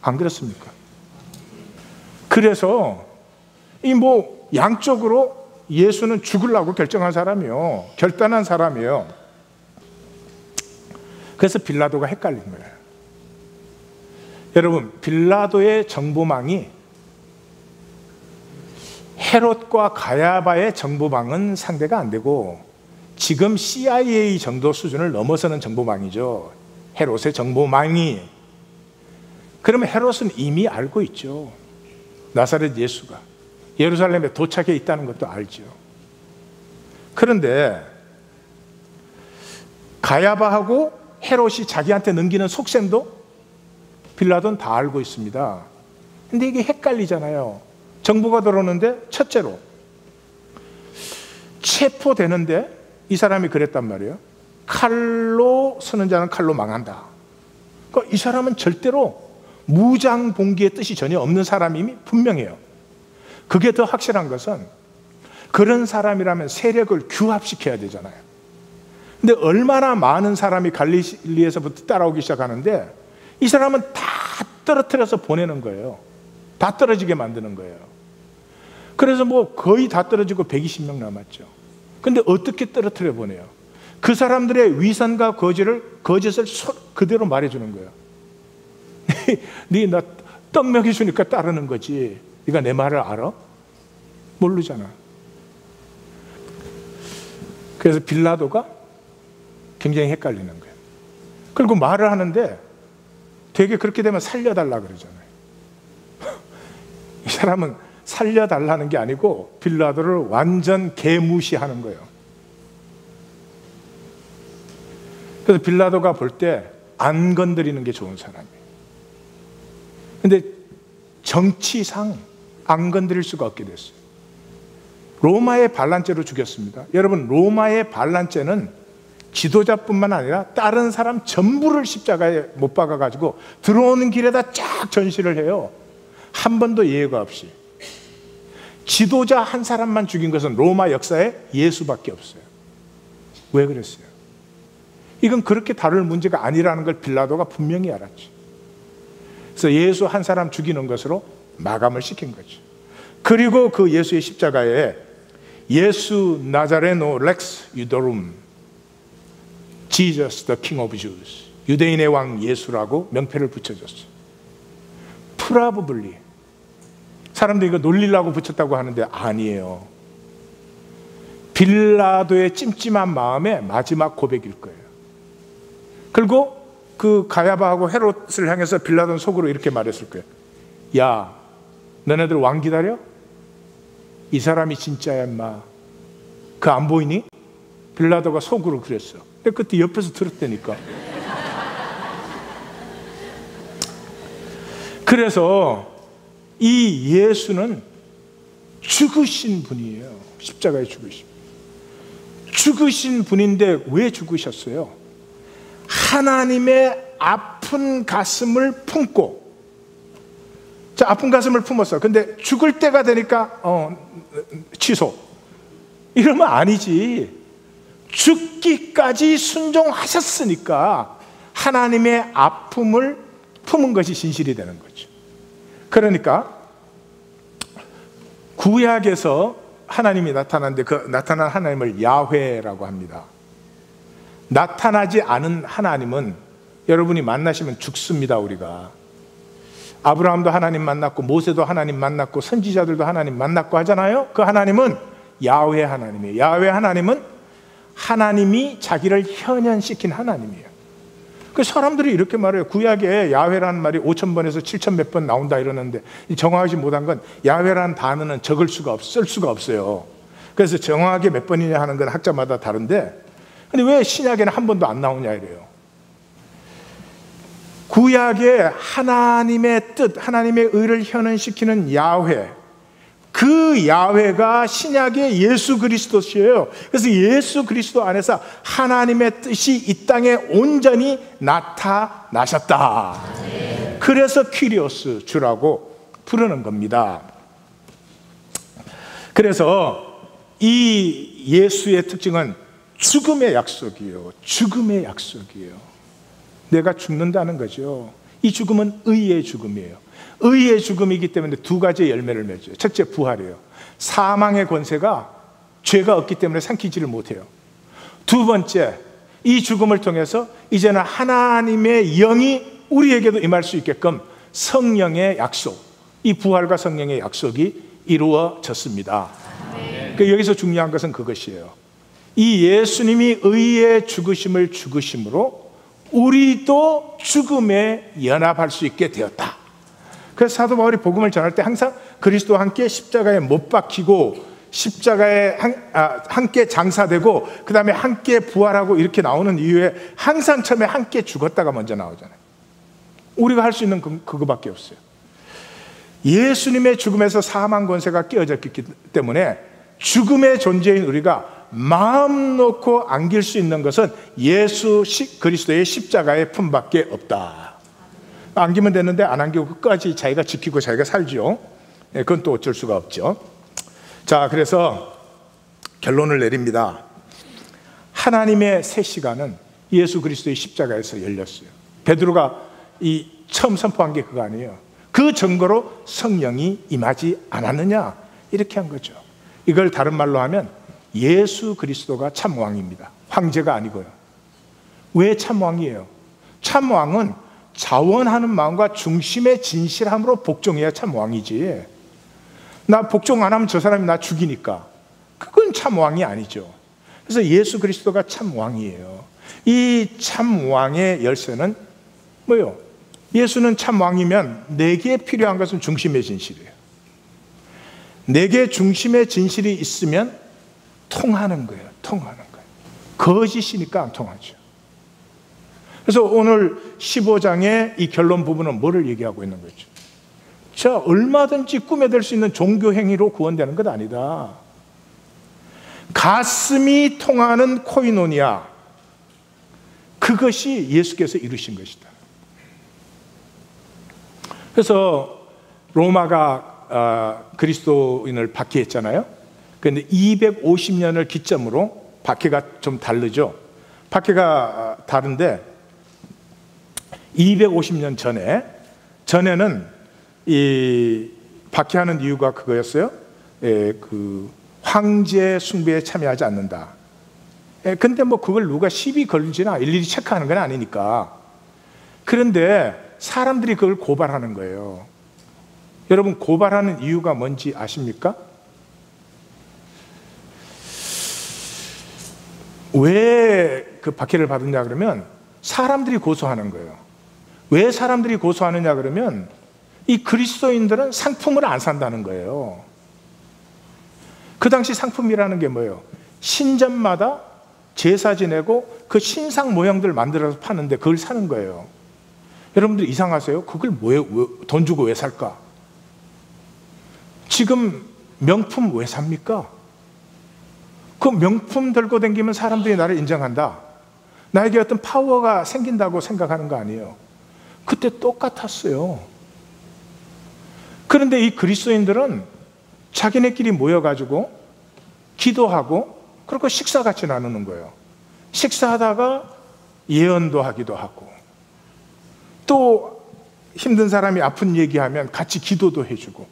Speaker 1: 안 그렇습니까? 그래서 양쪽으로 예수는 죽으려고 결정한 사람이요. 결단한 사람이에요. 그래서 빌라도가 헷갈린 거예요. 여러분, 빌라도의 정보망이 헤롯과 가야바의 정보망은 상대가 안 되고 지금 CIA 정도 수준을 넘어서는 정보망이죠. 헤롯의 정보망이. 그러면 헤롯은 이미 알고 있죠. 나사렛 예수가 예루살렘에 도착해 있다는 것도 알죠. 그런데 가야바하고 헤롯이 자기한테 넘기는 속셈도 빌라도는 다 알고 있습니다. 근데 이게 헷갈리잖아요. 정보가 들어오는데 첫째로 체포되는데 이 사람이 그랬단 말이에요. 칼로 쓰는 자는 칼로 망한다. 그러니까 이 사람은 절대로 무장봉기의 뜻이 전혀 없는 사람임이 분명해요. 그게 더 확실한 것은 그런 사람이라면 세력을 규합시켜야 되잖아요. 근데 얼마나 많은 사람이 갈릴리에서부터 따라오기 시작하는데 이 사람은 다 떨어뜨려서 보내는 거예요. 다 떨어지게 만드는 거예요. 그래서 거의 다 떨어지고 120명 남았죠. 근데 어떻게 떨어뜨려 보내요? 그 사람들의 위선과 거짓을 그대로 말해주는 거예요. 네 나 떡 먹여주니까 따르는 거지. 네가 내 말을 알아? 모르잖아. 그래서 빌라도가 굉장히 헷갈리는 거예요. 그리고 말을 하는데 되게 그렇게 되면 살려달라 그러잖아요. 이 사람은 살려달라는 게 아니고 빌라도를 완전 개무시하는 거예요. 그래서 빌라도가 볼 때 안 건드리는 게 좋은 사람이에요. 근데 정치상 안 건드릴 수가 없게 됐어요. 로마의 반란죄로 죽였습니다. 여러분, 로마의 반란죄는 지도자뿐만 아니라 다른 사람 전부를 십자가에 못 박아가지고 들어오는 길에다 쫙 전시를 해요. 한 번도 예외가 없이. 지도자 한 사람만 죽인 것은 로마 역사에 예수밖에 없어요. 왜 그랬어요? 이건 그렇게 다룰 문제가 아니라는 걸 빌라도가 분명히 알았죠. 그래서 예수 한 사람 죽이는 것으로 마감을 시킨 거죠. 그리고 그 예수의 십자가에 예수 나자레노 렉스 유도룸 Jesus the King of Jews, 유대인의 왕 예수라고 명패를 붙여줬어요. probably. 사람들이 이거 놀리려고 붙였다고 하는데 아니에요. 빌라도의 찜찜한 마음의 마지막 고백일 거예요. 그리고 그 가야바하고 헤롯을 향해서 빌라도는 속으로 이렇게 말했을 거예요. 야, 너네들 왕 기다려? 이 사람이 진짜야 인마. 그 안 보이니? 빌라도가 속으로 그랬어. 근데 그때 옆에서 들었다니까. 그래서 이 예수는 죽으신 분이에요. 십자가에 죽으신 분인데 왜 죽으셨어요? 하나님의 아픈 가슴을 품고, 자, 아픈 가슴을 품었어. 근데 죽을 때가 되니까 취소. 이러면 아니지. 죽기까지 순종하셨으니까 하나님의 아픔을 품은 것이 진실이 되는 거죠. 그러니까 구약에서 하나님이 나타났는데 그 나타난 하나님을 야훼라고 합니다. 나타나지 않은 하나님은 여러분이 만나시면 죽습니다. 우리가 아브라함도 하나님 만났고 모세도 하나님 만났고 선지자들도 하나님 만났고 하잖아요. 그 하나님은 야훼 하나님이에요. 야훼 하나님은 하나님이 자기를 현현시킨 하나님이에요. 그 사람들이 이렇게 말해요. 구약에 야훼라는 말이 5,000번에서 7,000 몇 번 나온다 이러는데 정확하지 못한 건 야훼라는 단어는 쓸 수가 없어요. 그래서 정확하게 몇 번이냐 하는 건 학자마다 다른데, 근데 왜 신약에는 한 번도 안 나오냐 이래요. 구약에 하나님의 뜻, 하나님의 의를 현현시키는 야훼, 그 야훼가 신약의 예수 그리스도시에요. 그래서 예수 그리스도 안에서 하나님의 뜻이 이 땅에 온전히 나타나셨다. 그래서 퀴리오스 주라고 부르는 겁니다. 그래서 이 예수의 특징은 죽음의 약속이에요. 죽음의 약속이에요. 내가 죽는다는 거죠. 이 죽음은 의의 죽음이에요. 의의 죽음이기 때문에 두 가지의 열매를 맺어요. 첫째, 부활이에요. 사망의 권세가 죄가 없기 때문에 삼키지를 못해요. 두 번째, 이 죽음을 통해서 이제는 하나님의 영이 우리에게도 임할 수 있게끔 성령의 약속, 이 부활과 성령의 약속이 이루어졌습니다. 그러니까 여기서 중요한 것은 그것이에요. 이 예수님이 의의 죽으심을 죽으심으로 우리도 죽음에 연합할 수 있게 되었다. 그래서 사도 바울이 복음을 전할 때 항상 그리스도와 함께 십자가에 못 박히고 십자가에 함께 장사되고 그 다음에 함께 부활하고 이렇게 나오는 이유에 항상 처음에 함께 죽었다가 먼저 나오잖아요. 우리가 할 수 있는 그거밖에 없어요. 예수님의 죽음에서 사망 권세가 깨어졌기 때문에 죽음의 존재인 우리가 마음 놓고 안길 수 있는 것은 예수 그리스도의 십자가의 품밖에 없다. 안기면 되는데 안 안기고 끝까지 자기가 지키고 자기가 살죠. 그건 또 어쩔 수가 없죠. 자, 그래서 결론을 내립니다. 하나님의 새 시간은 예수 그리스도의 십자가에서 열렸어요. 베드로가 이 처음 선포한 게 그거 아니에요. 그 증거로 성령이 임하지 않았느냐 이렇게 한 거죠. 이걸 다른 말로 하면 예수 그리스도가 참 왕입니다. 황제가 아니고요. 왜 참 왕이에요? 참 왕은 자원하는 마음과 중심의 진실함으로 복종해야 참 왕이지. 나 복종 안 하면 저 사람이 나 죽이니까 그건 참 왕이 아니죠. 그래서 예수 그리스도가 참 왕이에요. 이 참 왕의 열쇠는 뭐요? 예수는 참 왕이면 내게 필요한 것은 중심의 진실이에요. 내게 중심의 진실이 있으면 통하는 거예요. 통하는 거예요. 거짓이니까 안 통하죠. 그래서 오늘 15장의 이 결론 부분은 뭐를 얘기하고 있는 거죠? 자, 얼마든지 꾸며들 수 있는 종교 행위로 구원되는 것 아니다. 가슴이 통하는 코이노니아, 그것이 예수께서 이루신 것이다. 그래서 로마가 그리스도인을 박해했잖아요. 그런데 250년을 기점으로 박해가 좀 다르죠. 박해가 다른데 250년 전에는 이 박해하는 이유가 그거였어요. 그 황제 숭배에 참여하지 않는다. 근데 뭐 그걸 누가 시비 걸지나 일일이 체크하는 건 아니니까. 그런데 사람들이 그걸 고발하는 거예요. 여러분, 고발하는 이유가 뭔지 아십니까? 왜 그 박해를 받았냐 그러면 사람들이 고소하는 거예요. 왜 사람들이 고소하느냐 그러면 이 그리스도인들은 상품을 안 산다는 거예요. 그 당시 상품이라는 게 뭐예요? 신전마다 제사 지내고 그 신상 모형들 만들어서 파는데 그걸 사는 거예요. 여러분들 이상하세요? 그걸 돈 주고 왜 살까? 지금 명품 왜 삽니까? 그 명품 들고 다니면 사람들이 나를 인정한다, 나에게 어떤 파워가 생긴다고 생각하는 거 아니에요. 그때 똑같았어요. 그런데 이 그리스도인들은 자기네끼리 모여가지고 기도하고 그리고 식사같이 나누는 거예요. 식사하다가 예언도 하기도 하고, 또 힘든 사람이 아픈 얘기하면 같이 기도도 해주고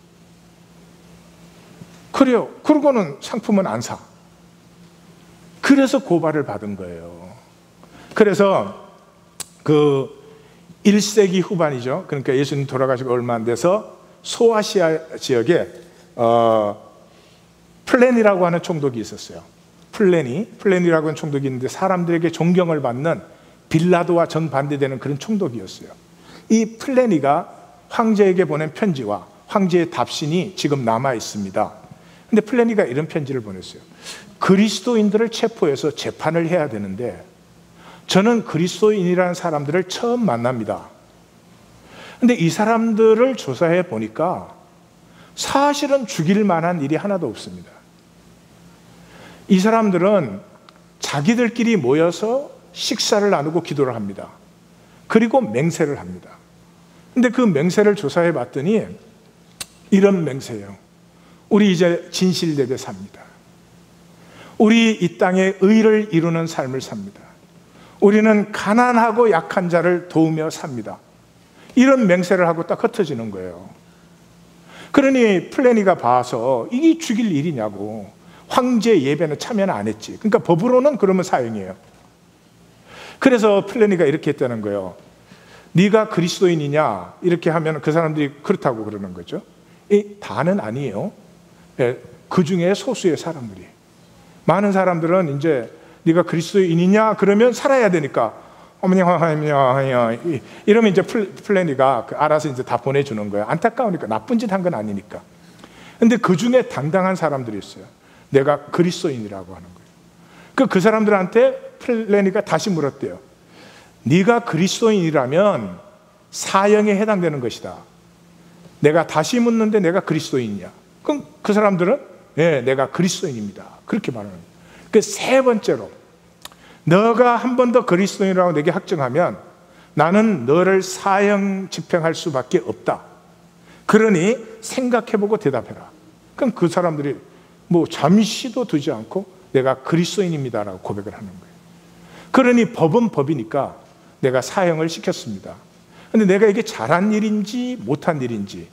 Speaker 1: 그래요. 그러고는 상품은 안 사. 그래서 고발을 받은 거예요. 그래서 그 1세기 후반이죠. 그러니까 예수님 돌아가시고 얼마 안 돼서 소아시아 지역에 플레니라고 하는 총독이 있었어요. 플레니라고 하는 총독이 있는데 사람들에게 존경을 받는 빌라도와 정반대되는 그런 총독이었어요. 이 플레니가 황제에게 보낸 편지와 황제의 답신이 지금 남아 있습니다. 근데 플레니가 이런 편지를 보냈어요. 그리스도인들을 체포해서 재판을 해야 되는데 저는 그리스도인이라는 사람들을 처음 만납니다. 근데 이 사람들을 조사해 보니까 사실은 죽일 만한 일이 하나도 없습니다. 이 사람들은 자기들끼리 모여서 식사를 나누고 기도를 합니다. 그리고 맹세를 합니다. 근데 그 맹세를 조사해 봤더니 이런 맹세예요. 우리 이제 진실되게 삽니다. 우리 이 땅에 의를 이루는 삶을 삽니다. 우리는 가난하고 약한 자를 도우며 삽니다. 이런 맹세를 하고 딱 흩어지는 거예요. 그러니 플레니가 봐서 이게 죽일 일이냐고, 황제 예배는 참여는 안 했지. 그러니까 법으로는 그러면 사형이에요. 그래서 플레니가 이렇게 했다는 거예요. 네가 그리스도인이냐 이렇게 하면 그 사람들이 그렇다고 그러는 거죠. 다는 아니에요. 그 중에 소수의 사람들이, 많은 사람들은 이제 네가 그리스도인이냐 그러면 살아야 되니까 이러면 이제 플레니가 알아서 이제 다 보내주는 거예요. 안타까우니까, 나쁜 짓 한 건 아니니까. 근데 그 중에 당당한 사람들이 있어요. 내가 그리스도인이라고 하는 거예요. 그 사람들한테 플레니가 다시 물었대요. 네가 그리스도인이라면 사형에 해당되는 것이다. 내가 다시 묻는데 내가 그리스도인이냐? 그럼 그 사람들은 네, 내가 그리스도인입니다. 그렇게 말하는 거예요. 그 세 번째로, 너가 한 번 더 그리스도인이라고 내게 확정하면 나는 너를 사형 집행할 수밖에 없다. 그러니 생각해보고 대답해라. 그럼 그 사람들이 뭐 잠시도 두지 않고 내가 그리스도인입니다라고 고백을 하는 거예요. 그러니 법은 법이니까 내가 사형을 시켰습니다. 그런데 내가 이게 잘한 일인지 못한 일인지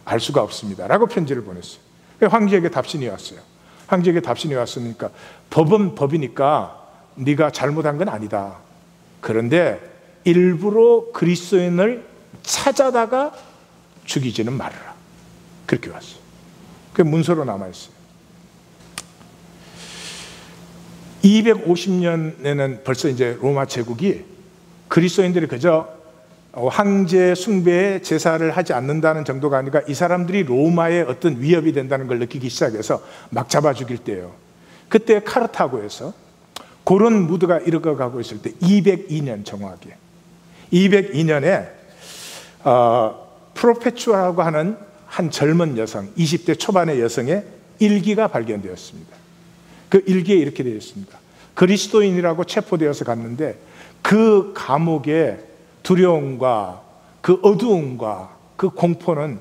Speaker 1: 알 수가 없습니다 라고 편지를 보냈어요. 황제에게 답신이 왔어요. 황제에게 답신이 왔으니까 법은 법이니까 네가 잘못한 건 아니다. 그런데 일부러 그리스도인을 찾아다가 죽이지는 말아라. 그렇게 왔어요. 그게 문서로 남아있어요. 250년에는 벌써 이제 로마 제국이 그리스도인들이 그저 황제 숭배에 제사를 하지 않는다는 정도가 아니라 이 사람들이 로마의 어떤 위협이 된다는 걸 느끼기 시작해서 막 잡아 죽일 때예요. 그때 카르타고에서 그런 무드가 일어가고 있을 때 202년 정확하게 202년에 프로페추아라고 하는 한 젊은 여성, 20대 초반의 여성의 일기가 발견되었습니다. 그 일기에 이렇게 되어 있습니다. 그리스도인이라고 체포되어서 갔는데 그 감옥의 두려움과 그 어두움과 그 공포는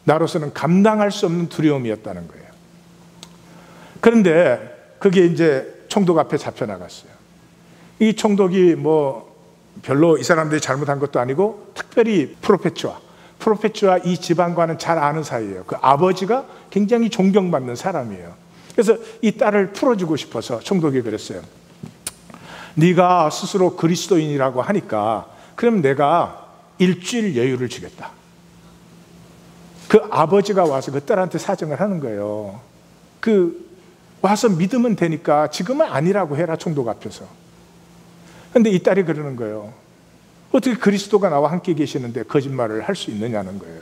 Speaker 1: 나로서는 감당할 수 없는 두려움이었다는 거예요. 그런데 그게 이제 총독 앞에 잡혀나갔어요. 이 총독이 뭐 별로 이 사람들이 잘못한 것도 아니고 특별히 프로페추아 이 집안과는 잘 아는 사이예요. 그 아버지가 굉장히 존경받는 사람이에요. 그래서 이 딸을 풀어주고 싶어서 총독이 그랬어요. 네가 스스로 그리스도인이라고 하니까 그럼 내가 일주일 여유를 주겠다. 그 아버지가 와서 그 딸한테 사정을 하는 거예요. 와서 믿으면 되니까 지금은 아니라고 해라, 총독 앞에서. 근데 이 딸이 그러는 거예요. 어떻게 그리스도가 나와 함께 계시는데 거짓말을 할 수 있느냐는 거예요.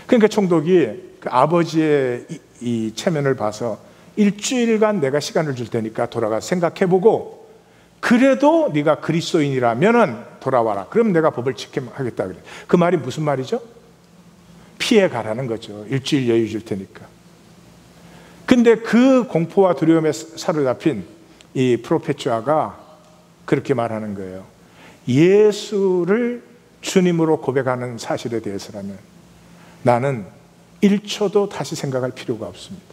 Speaker 1: 그러니까 총독이 그 아버지의 이 체면을 봐서 일주일간 내가 시간을 줄 테니까 돌아가 생각해보고, 그래도 네가 그리스도인이라면은 돌아와라. 그럼 내가 법을 지킴하겠다 그래. 그 말이 무슨 말이죠? 피해 가라는 거죠. 일주일 여유 줄 테니까. 근데 그 공포와 두려움에 사로잡힌 이 프로페추아가 그렇게 말하는 거예요. 예수를 주님으로 고백하는 사실에 대해서라면 나는 1초도 다시 생각할 필요가 없습니다.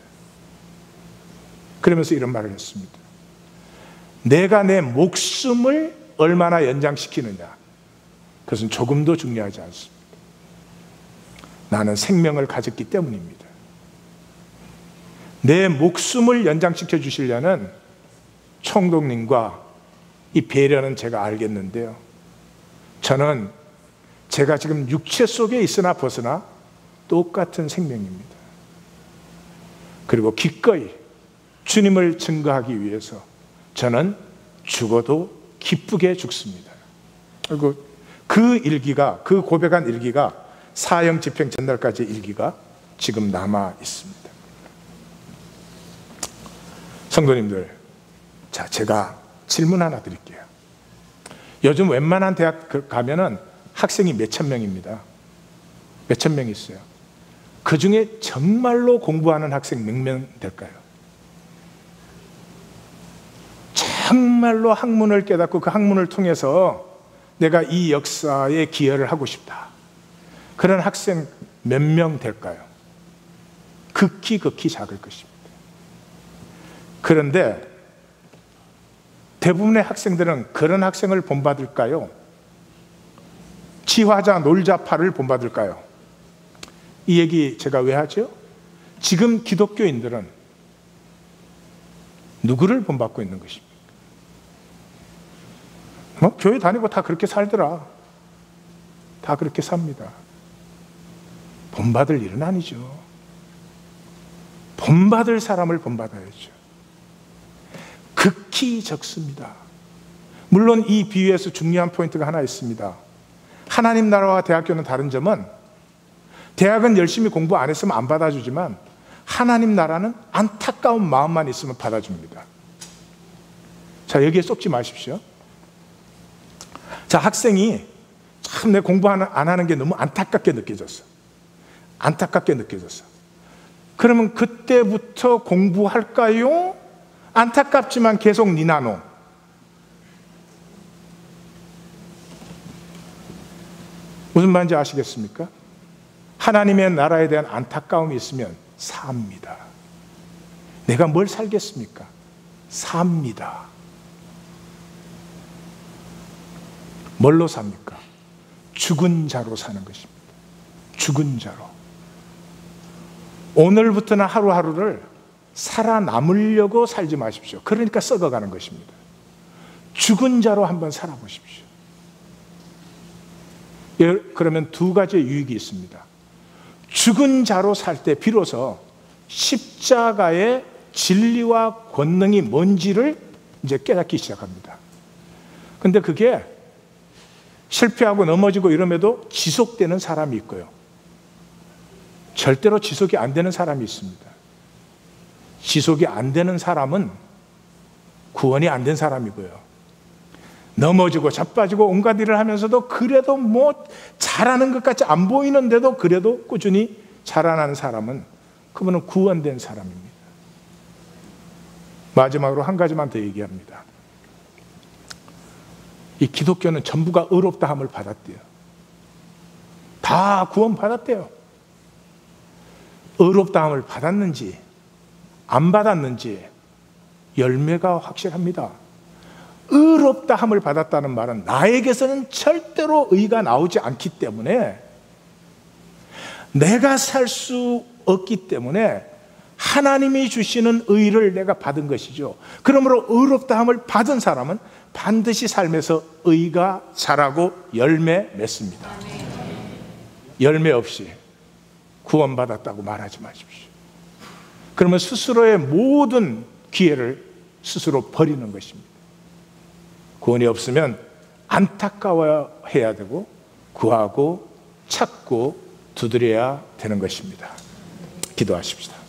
Speaker 1: 그러면서 이런 말을 했습니다. 내가 내 목숨을 얼마나 연장시키느냐, 그것은 조금도 중요하지 않습니다. 나는 생명을 가졌기 때문입니다. 내 목숨을 연장시켜 주시려는 총독님과 이 배려는 제가 알겠는데요, 저는 제가 지금 육체 속에 있으나 벗으나 똑같은 생명입니다. 그리고 기꺼이 주님을 증거하기 위해서 저는 죽어도 기쁘게 죽습니다. 그리고 그 일기가, 그 고백한 일기가 사형 집행 전날까지의 일기가 지금 남아 있습니다. 성도님들, 자, 제가 질문 하나 드릴게요. 요즘 웬만한 대학 가면은 학생이 몇천 명입니다. 몇천 명 있어요. 그 중에 정말로 공부하는 학생 몇 명 될까요? 정말로 학문을 깨닫고 그 학문을 통해서 내가 이 역사에 기여를 하고 싶다, 그런 학생 몇 명 될까요? 극히 작을 것입니다. 그런데 대부분의 학생들은 그런 학생을 본받을까요? 치화자 놀자파를 본받을까요? 이 얘기 제가 왜 하죠? 지금 기독교인들은 누구를 본받고 있는 것입니까? 교회 다니고 다 그렇게 살더라. 다 그렇게 삽니다. 본받을 일은 아니죠. 본받을 사람을 본받아야죠. 극히 적습니다. 물론 이 비유에서 중요한 포인트가 하나 있습니다. 하나님 나라와 대학교는 다른 점은, 대학은 열심히 공부 안 했으면 안 받아주지만 하나님 나라는 안타까운 마음만 있으면 받아줍니다. 자, 여기에 쏙지 마십시오. 자, 학생이 참 내 공부 안 하는 게 너무 안타깝게 느껴졌어. 안타깝게 느껴졌어. 그러면 그때부터 공부할까요? 안타깝지만 계속 니나노. 무슨 말인지 아시겠습니까? 하나님의 나라에 대한 안타까움이 있으면 삽니다. 내가 뭘 살겠습니까? 삽니다. 뭘로 삽니까? 죽은 자로 사는 것입니다. 죽은 자로. 오늘부터는 하루하루를 살아남으려고 살지 마십시오. 그러니까 썩어가는 것입니다. 죽은 자로 한번 살아보십시오. 그러면 두 가지의 유익이 있습니다. 죽은 자로 살 때 비로소 십자가의 진리와 권능이 뭔지를 이제 깨닫기 시작합니다. 근데 그게 실패하고 넘어지고 이럼에도 지속되는 사람이 있고요, 절대로 지속이 안 되는 사람이 있습니다. 지속이 안 되는 사람은 구원이 안 된 사람이고요, 넘어지고 자빠지고 온갖 일을 하면서도 그래도 뭐 잘하는 것 같이 안 보이는데도 그래도 꾸준히 자라나는 사람은, 그분은 구원된 사람입니다. 마지막으로 한 가지만 더 얘기합니다. 이 기독교는 전부가 의롭다함을 받았대요. 다 구원 받았대요. 의롭다함을 받았는지 안 받았는지 열매가 확실합니다. 의롭다함을 받았다는 말은 나에게서는 절대로 의가 나오지 않기 때문에, 내가 살 수 없기 때문에 하나님이 주시는 의를 내가 받은 것이죠. 그러므로 의롭다함을 받은 사람은 반드시 삶에서 의가 자라고 열매 맺습니다. 열매 없이 구원받았다고 말하지 마십시오. 그러면 스스로의 모든 기회를 스스로 버리는 것입니다. 구원이 없으면 안타까워해야 되고 구하고 찾고 두드려야 되는 것입니다. 기도하십시다.